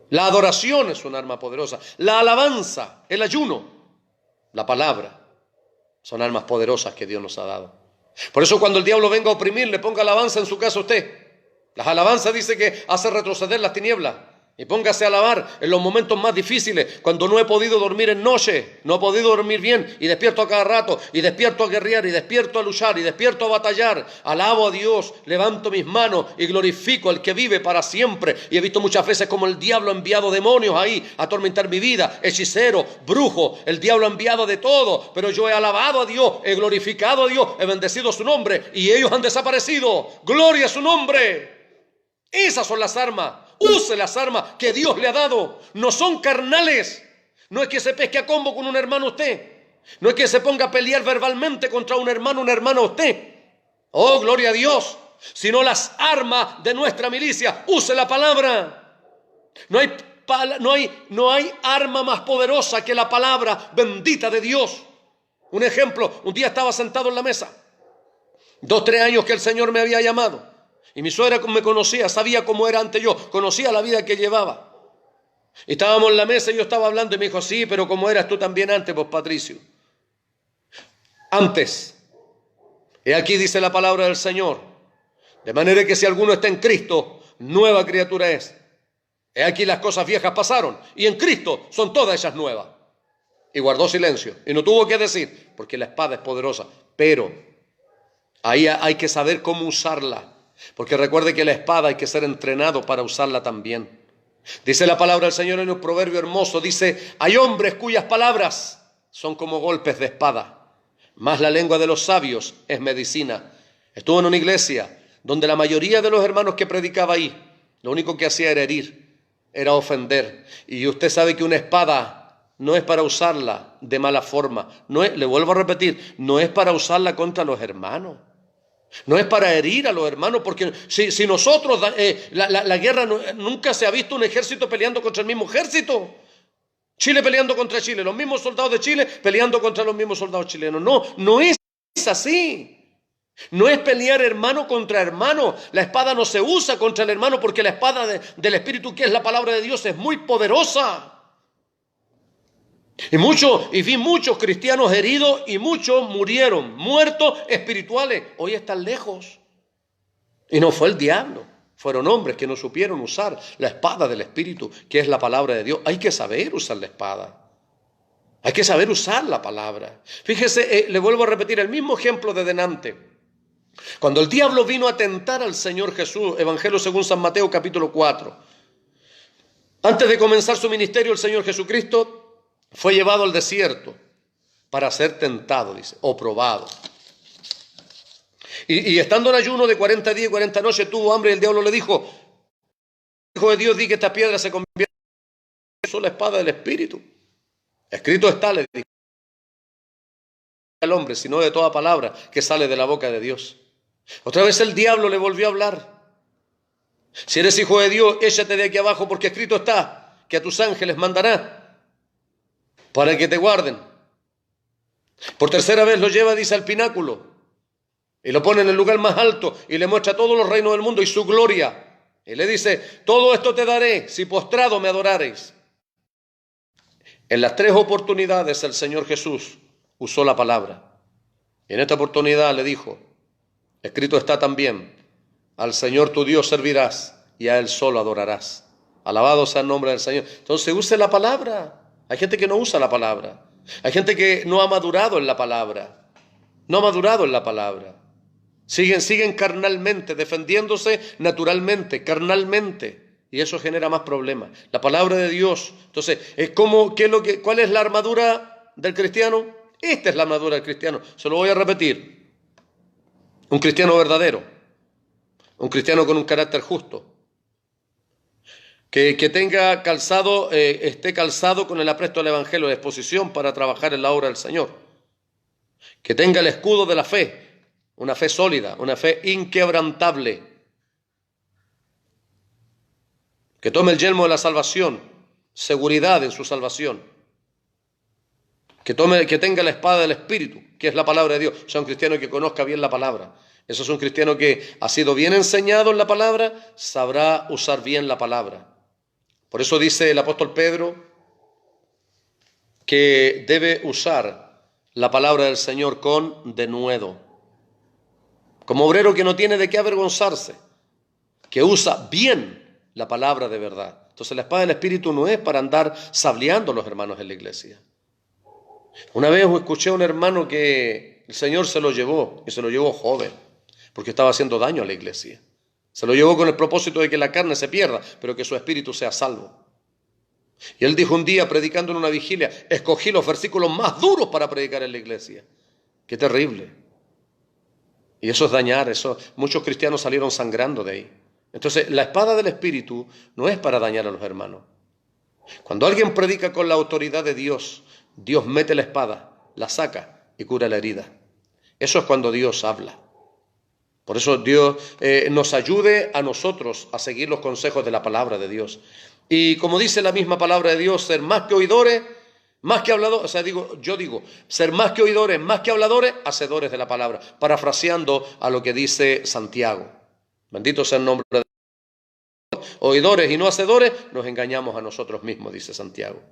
La adoración es un arma poderosa. La alabanza, el ayuno, la palabra, son armas poderosas que Dios nos ha dado. Por eso cuando el diablo venga a oprimir, le ponga alabanza en su casa a usted. Las alabanzas dice que hace retroceder las tinieblas. Y póngase a alabar en los momentos más difíciles, cuando no he podido dormir en noche, no he podido dormir bien, y despierto a cada rato, y despierto a guerrear, y despierto a luchar, y despierto a batallar. Alabo a Dios, levanto mis manos y glorifico al que vive para siempre. Y he visto muchas veces como el diablo ha enviado demonios ahí a atormentar mi vida, hechicero, brujo, el diablo ha enviado de todo, pero yo he alabado a Dios, he glorificado a Dios, he bendecido su nombre, y ellos han desaparecido. Gloria a su nombre. Esas son las armas. Use las armas que Dios le ha dado. No son carnales. No es que se pesque a combo con un hermano usted. No es que se ponga a pelear verbalmente contra un hermano, una hermana usted. Oh, gloria a Dios. Sino las armas de nuestra milicia. Use la palabra. No hay arma más poderosa que la palabra bendita de Dios. Un ejemplo, un día estaba sentado en la mesa. 2, 3 años que el Señor me había llamado. Y mi suegra me conocía, sabía cómo era antes yo, conocía la vida que llevaba. Y estábamos en la mesa y yo estaba hablando y me dijo, sí, pero ¿cómo eras tú también antes, pues Patricio? Antes. Y aquí dice la palabra del Señor. De manera que si alguno está en Cristo, nueva criatura es. He aquí las cosas viejas pasaron y en Cristo son todas ellas nuevas. Y guardó silencio y no tuvo que decir, porque la espada es poderosa. Pero ahí hay que saber cómo usarla. Porque recuerde que la espada hay que ser entrenado para usarla también. Dice la palabra del Señor en un proverbio hermoso, dice, hay hombres cuyas palabras son como golpes de espada, mas la lengua de los sabios es medicina. Estuvo en una iglesia donde la mayoría de los hermanos que predicaba ahí, lo único que hacía era herir, era ofender. Y usted sabe que una espada no es para usarla de mala forma. Le vuelvo a repetir, no es para usarla contra los hermanos. No es para herir a los hermanos, porque si nosotros, la guerra nunca se ha visto un ejército peleando contra el mismo ejército. Chile peleando contra Chile, los mismos soldados de Chile peleando contra los mismos soldados chilenos. No es así. No es pelear hermano contra hermano. La espada no se usa contra el hermano porque la espada del Espíritu, que es la palabra de Dios, es muy poderosa. Y vi muchos cristianos heridos y muchos murieron, muertos espirituales. Hoy están lejos. Y no fue el diablo, fueron hombres que no supieron usar la espada del Espíritu, que es la palabra de Dios. Hay que saber usar la espada. Hay que saber usar la palabra. Fíjese, le vuelvo a repetir el mismo ejemplo de delante. Cuando el diablo vino a tentar al Señor Jesús, Evangelio según San Mateo capítulo 4, antes de comenzar su ministerio, el Señor Jesucristo fue llevado al desierto para ser tentado, dice, o probado. Y estando en ayuno de 40 días y 40 noches, tuvo hambre y el diablo le dijo, Hijo de Dios, di que esta piedra se convierta en la espada del Espíritu. Escrito está, le dijo al hombre, sino de toda palabra que sale de la boca de Dios. Otra vez el diablo le volvió a hablar. Si eres hijo de Dios, échate de aquí abajo, porque escrito está que a tus ángeles mandará para que te guarden. Por tercera vez lo lleva, dice, al pináculo y lo pone en el lugar más alto y le muestra todos los reinos del mundo y su gloria. Y le dice, todo esto te daré si postrado me adorares. En las 3 oportunidades el Señor Jesús usó la palabra. Y en esta oportunidad le dijo, escrito está también, al Señor tu Dios servirás y a Él solo adorarás. Alabado sea el nombre del Señor. Entonces use la palabra. Hay gente que no usa la palabra. Hay gente que no ha madurado en la palabra. No ha madurado en la palabra. Siguen carnalmente, defendiéndose naturalmente, carnalmente. Y eso genera más problemas. La palabra de Dios. Entonces, ¿cuál es la armadura del cristiano? Esta es la armadura del cristiano. Se lo voy a repetir. Un cristiano verdadero. Un cristiano con un carácter justo. Que tenga calzado, esté calzado con el apresto del Evangelio de exposición para trabajar en la obra del Señor. Que tenga el escudo de la fe, una fe sólida, una fe inquebrantable. Que tome el yelmo de la salvación, seguridad en su salvación. Que tenga la espada del Espíritu, que es la palabra de Dios. O sea, un cristiano que conozca bien la palabra. Eso es un cristiano que ha sido bien enseñado en la palabra, sabrá usar bien la palabra. Por eso dice el apóstol Pedro que debe usar la palabra del Señor con denuedo. Como obrero que no tiene de qué avergonzarse, que usa bien la palabra de verdad. Entonces la espada del Espíritu no es para andar sableando a los hermanos en la iglesia. Una vez escuché a un hermano que el Señor se lo llevó, y se lo llevó joven, porque estaba haciendo daño a la iglesia. Se lo llevó con el propósito de que la carne se pierda, pero que su espíritu sea salvo. Y él dijo un día, predicando en una vigilia, escogí los versículos más duros para predicar en la iglesia. Qué terrible. Y eso es dañar, muchos cristianos salieron sangrando de ahí. Entonces, la espada del Espíritu no es para dañar a los hermanos. Cuando alguien predica con la autoridad de Dios, Dios mete la espada, la saca y cura la herida. Eso es cuando Dios habla. Por eso Dios nos ayude a nosotros a seguir los consejos de la palabra de Dios. Y como dice la misma palabra de Dios, ser más que oidores, más que habladores, o sea, yo digo, ser más que oidores, más que habladores, hacedores de la palabra, parafraseando a lo que dice Santiago. Bendito sea el nombre de Dios. Oidores y no hacedores, nos engañamos a nosotros mismos, dice Santiago.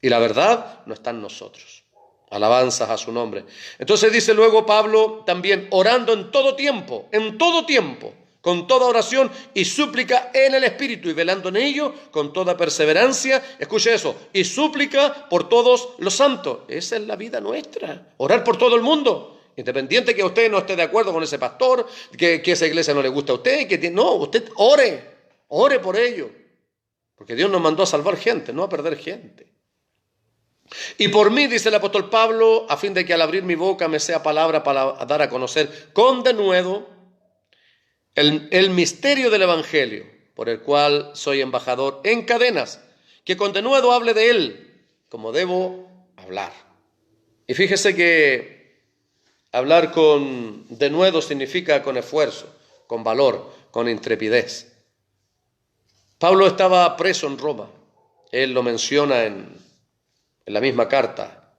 Y la verdad no está en nosotros. Alabanzas a su nombre. Entonces dice luego Pablo también, orando en todo tiempo, con toda oración y súplica en el Espíritu y velando en ello con toda perseverancia. Escuche eso, y súplica por todos los santos. Esa es la vida nuestra, orar por todo el mundo. Independiente que usted no esté de acuerdo con ese pastor, que esa iglesia no le gusta a usted, no, usted ore por ello. Porque Dios nos mandó a salvar gente, no a perder gente. Y por mí, dice el apóstol Pablo, a fin de que al abrir mi boca me sea palabra para dar a conocer con denuedo el misterio del Evangelio, por el cual soy embajador en cadenas, que con denuedo hable de él, como debo hablar. Y fíjese que hablar con denuedo significa con esfuerzo, con valor, con intrepidez. Pablo estaba preso en Roma. Él lo menciona en la misma carta,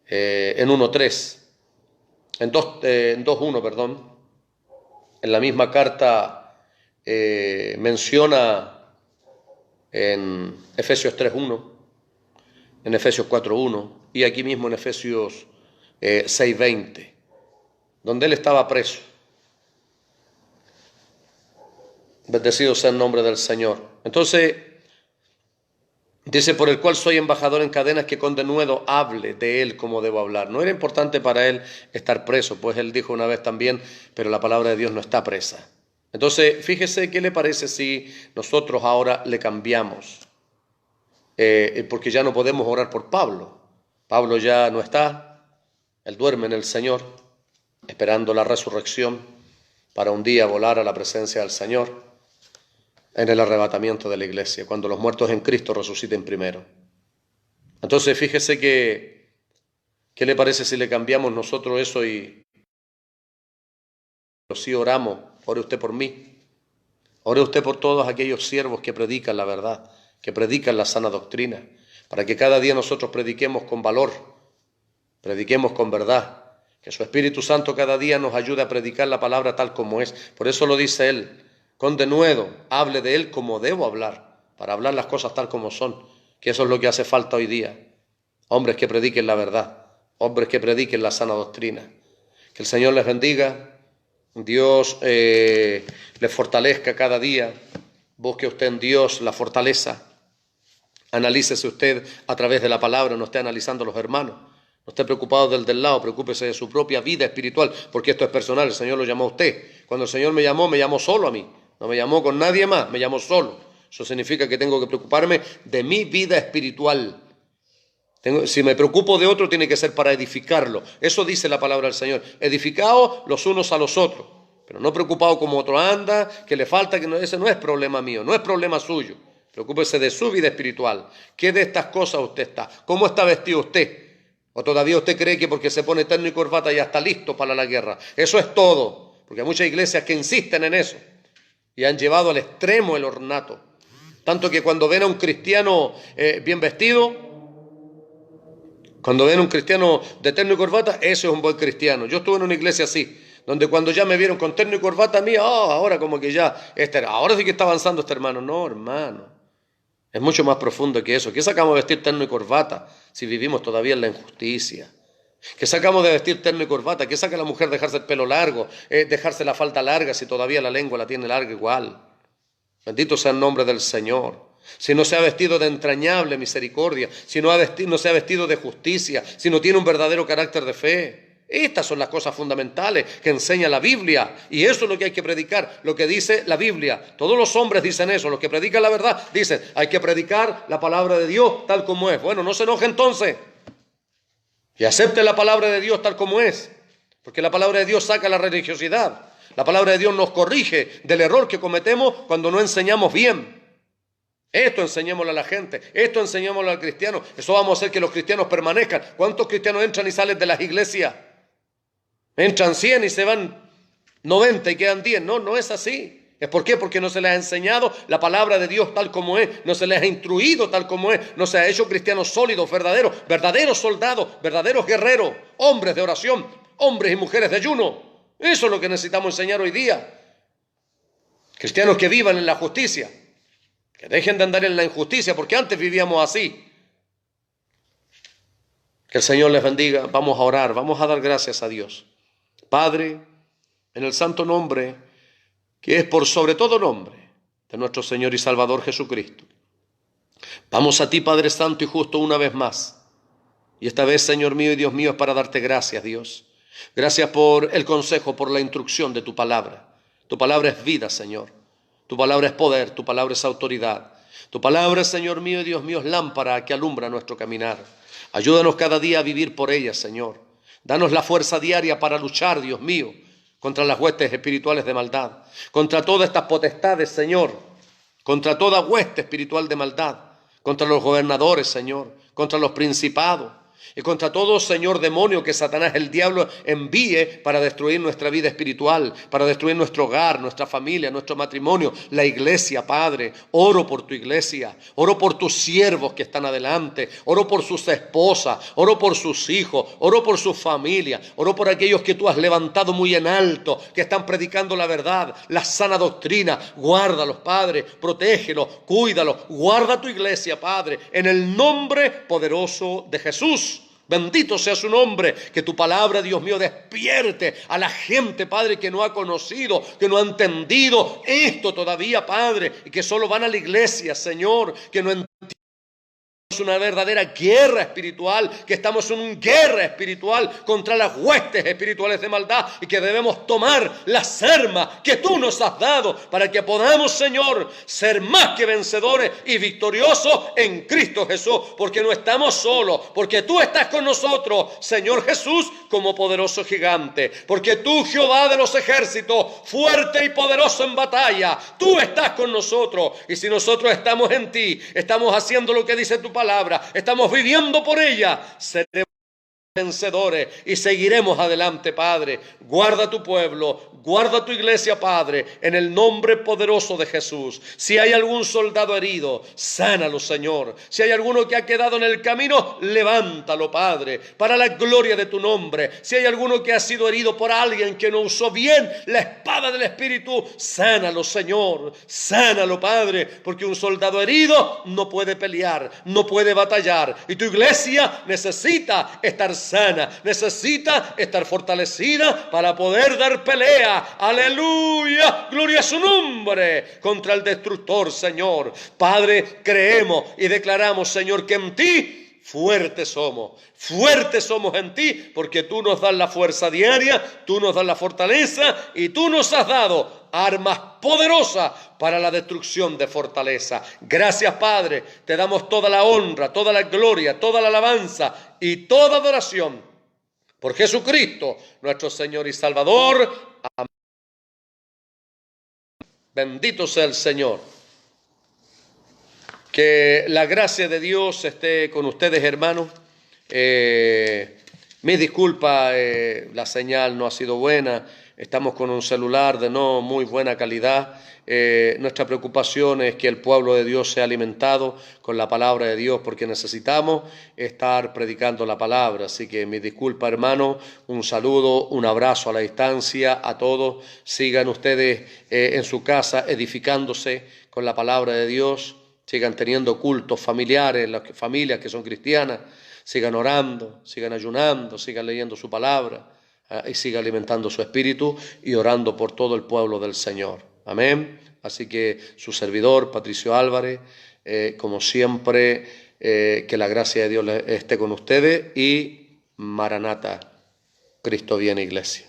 en 1.3, en 2.1, perdón. En la misma carta menciona en Efesios 3.1, en Efesios 4.1 y aquí mismo en Efesios 6.20, donde él estaba preso. Bendecido sea el nombre del Señor. Entonces, Dice, por el cual soy embajador en cadenas, que con denuedo hable de él como debo hablar. No era importante para él estar preso, pues él dijo una vez también, pero la palabra de Dios no está presa. Entonces, fíjese qué le parece si nosotros ahora le cambiamos, porque ya no podemos orar por Pablo. Pablo ya no está, él duerme en el Señor, esperando la resurrección para un día volar a la presencia del Señor en el arrebatamiento de la iglesia, cuando los muertos en Cristo resuciten primero. Entonces, fíjese que, ¿qué le parece si le cambiamos nosotros eso y si oramos? Ore usted por mí, ore usted por todos aquellos siervos que predican la verdad, que predican la sana doctrina, para que cada día nosotros prediquemos con valor, prediquemos con verdad, que su Espíritu Santo cada día nos ayude a predicar la palabra tal como es. Por eso lo dice él, con denuedo, hable de él como debo hablar, para hablar las cosas tal como son, que eso es lo que hace falta hoy día. Hombres que prediquen la verdad, hombres que prediquen la sana doctrina. Que el Señor les bendiga, Dios les fortalezca cada día, busque usted en Dios la fortaleza, analícese usted a través de la palabra, no esté analizando a los hermanos. No esté preocupado del lado, preocúpese de su propia vida espiritual, porque esto es personal, el Señor lo llamó a usted. Cuando el Señor me llamó solo a mí, no me llamó con nadie más, me llamó solo. Eso significa que tengo que preocuparme de mi vida espiritual. Si me preocupo de otro, tiene que ser para edificarlo. Eso dice la palabra del Señor, edificaos los unos a los otros, pero no preocupado como otro anda, que le falta, que no, ese no es problema mío, no es problema suyo. Preocúpese de su vida espiritual. ¿Qué de estas cosas usted está? ¿Cómo está vestido usted? ¿O todavía usted cree que porque se pone terno y corbata ya está listo para la guerra? Eso es todo, porque hay muchas iglesias que insisten en eso y han llevado al extremo el ornato. Tanto que cuando ven a un cristiano bien vestido, cuando ven a un cristiano de terno y corbata, eso es un buen cristiano. Yo estuve en una iglesia así, donde cuando ya me vieron con terno y corbata, a mí, ahora como que ya, ahora sí que está avanzando este hermano. No, hermano. Es mucho más profundo que eso. ¿Qué sacamos de vestir terno y corbata si vivimos todavía en la injusticia? ¿Qué sacamos de vestir terno y corbata? ¿Qué saca la mujer dejarse el pelo largo, dejarse la falda larga si todavía la lengua la tiene larga igual? Bendito sea el nombre del Señor. Si no se ha vestido de entrañable misericordia, si no se ha vestido de justicia, si no tiene un verdadero carácter de fe. Estas son las cosas fundamentales que enseña la Biblia, y eso es lo que hay que predicar, lo que dice la Biblia. Todos los hombres dicen eso, los que predican la verdad dicen, hay que predicar la palabra de Dios tal como es. Bueno, no se enoje entonces y acepte la palabra de Dios tal como es, porque la palabra de Dios saca la religiosidad. La palabra de Dios nos corrige del error que cometemos cuando no enseñamos bien. Esto enseñémosle a la gente, esto enseñémosle al cristiano. Eso vamos a hacer que los cristianos permanezcan. ¿Cuántos cristianos entran y salen de las iglesias? Entran 100 y se van 90 y quedan 10. No, no es así. ¿Es por qué? Porque no se les ha enseñado la palabra de Dios tal como es, no se les ha instruido tal como es, no se ha hecho cristianos sólidos, verdaderos soldados, verdaderos guerreros, hombres de oración, hombres y mujeres de ayuno. Eso es lo que necesitamos enseñar hoy día. Cristianos que vivan en la justicia, que dejen de andar en la injusticia, porque antes vivíamos así. Que el Señor les bendiga. Vamos a orar, vamos a dar gracias a Dios. Padre, en el santo nombre, que es por sobre todo nombre, de nuestro Señor y Salvador Jesucristo. Vamos a ti, Padre Santo y justo, una vez más. Y esta vez, Señor mío y Dios mío, es para darte gracias, Dios. Gracias por el consejo, por la instrucción de tu palabra. Tu palabra es vida, Señor. Tu palabra es poder, tu palabra es autoridad. Tu palabra, Señor mío y Dios mío, es lámpara que alumbra nuestro caminar. Ayúdanos cada día a vivir por ella, Señor. Danos la fuerza diaria para luchar, Dios mío, contra las huestes espirituales de maldad, contra todas estas potestades, Señor, contra toda hueste espiritual de maldad, contra los gobernadores, Señor, contra los principados, y contra todo, Señor, demonio que Satanás, el diablo, envíe para destruir nuestra vida espiritual, para destruir nuestro hogar, nuestra familia, nuestro matrimonio, la iglesia, Padre. Oro por tu iglesia, oro por tus siervos que están adelante, oro por sus esposas, oro por sus hijos, oro por su familia, oro por aquellos que tú has levantado muy en alto, que están predicando la verdad, la sana doctrina. Guárdalos, Padre, protégelos, cuídalos, guarda tu iglesia, Padre, en el nombre poderoso de Jesús. Bendito sea su nombre, que tu palabra, Dios mío, despierte a la gente, Padre, que no ha conocido, que no ha entendido esto todavía, Padre, y que solo van a la iglesia, Señor, que no entienden una verdadera guerra espiritual, que estamos en una guerra espiritual contra las huestes espirituales de maldad y que debemos tomar las armas que tú nos has dado para que podamos, Señor, ser más que vencedores y victoriosos en Cristo Jesús, porque no estamos solos, porque tú estás con nosotros, Señor Jesús, como poderoso gigante, porque tú, Jehová de los ejércitos, fuerte y poderoso en batalla, tú estás con nosotros, y si nosotros estamos en ti, estamos haciendo lo que dice tu palabra, estamos viviendo por ella, seremos vencedores y seguiremos adelante, Padre. Guarda tu pueblo, guarda tu iglesia, Padre, en el nombre poderoso de Jesús. Si hay algún soldado herido, sánalo, Señor. Si hay alguno que ha quedado en el camino, levántalo, Padre, para la gloria de tu nombre. Si hay alguno que ha sido herido por alguien que no usó bien la espada del Espíritu, sánalo, Señor. Sánalo, Padre, porque un soldado herido no puede pelear, no puede batallar, y tu iglesia necesita estar sana, necesita estar fortalecida para poder dar pelea, aleluya, gloria a su nombre, contra el destructor, Señor. Padre, creemos y declaramos, Señor, que en ti fuertes somos en ti, porque tú nos das la fuerza diaria, tú nos das la fortaleza y tú nos has dado armas poderosas para la destrucción de fortaleza. Gracias, Padre, te damos toda la honra, toda la gloria, toda la alabanza y toda adoración por Jesucristo, nuestro Señor y Salvador. Amén. Bendito sea el Señor. Que la gracia de Dios esté con ustedes, hermanos. Mis disculpas, la señal no ha sido buena. Estamos con un celular de no muy buena calidad. Nuestra preocupación es que el pueblo de Dios sea alimentado con la palabra de Dios, porque necesitamos estar predicando la palabra. Así que mis disculpas, hermanos, un saludo, un abrazo a la distancia a todos. Sigan ustedes en su casa edificándose con la palabra de Dios. Sigan teniendo cultos familiares, las familias que son cristianas. Sigan orando, sigan ayunando, sigan leyendo su palabra y sigan alimentando su espíritu y orando por todo el pueblo del Señor. Amén. Así que su servidor, Patricio Álvarez, como siempre, que la gracia de Dios esté con ustedes y Maranata, Cristo viene, iglesia.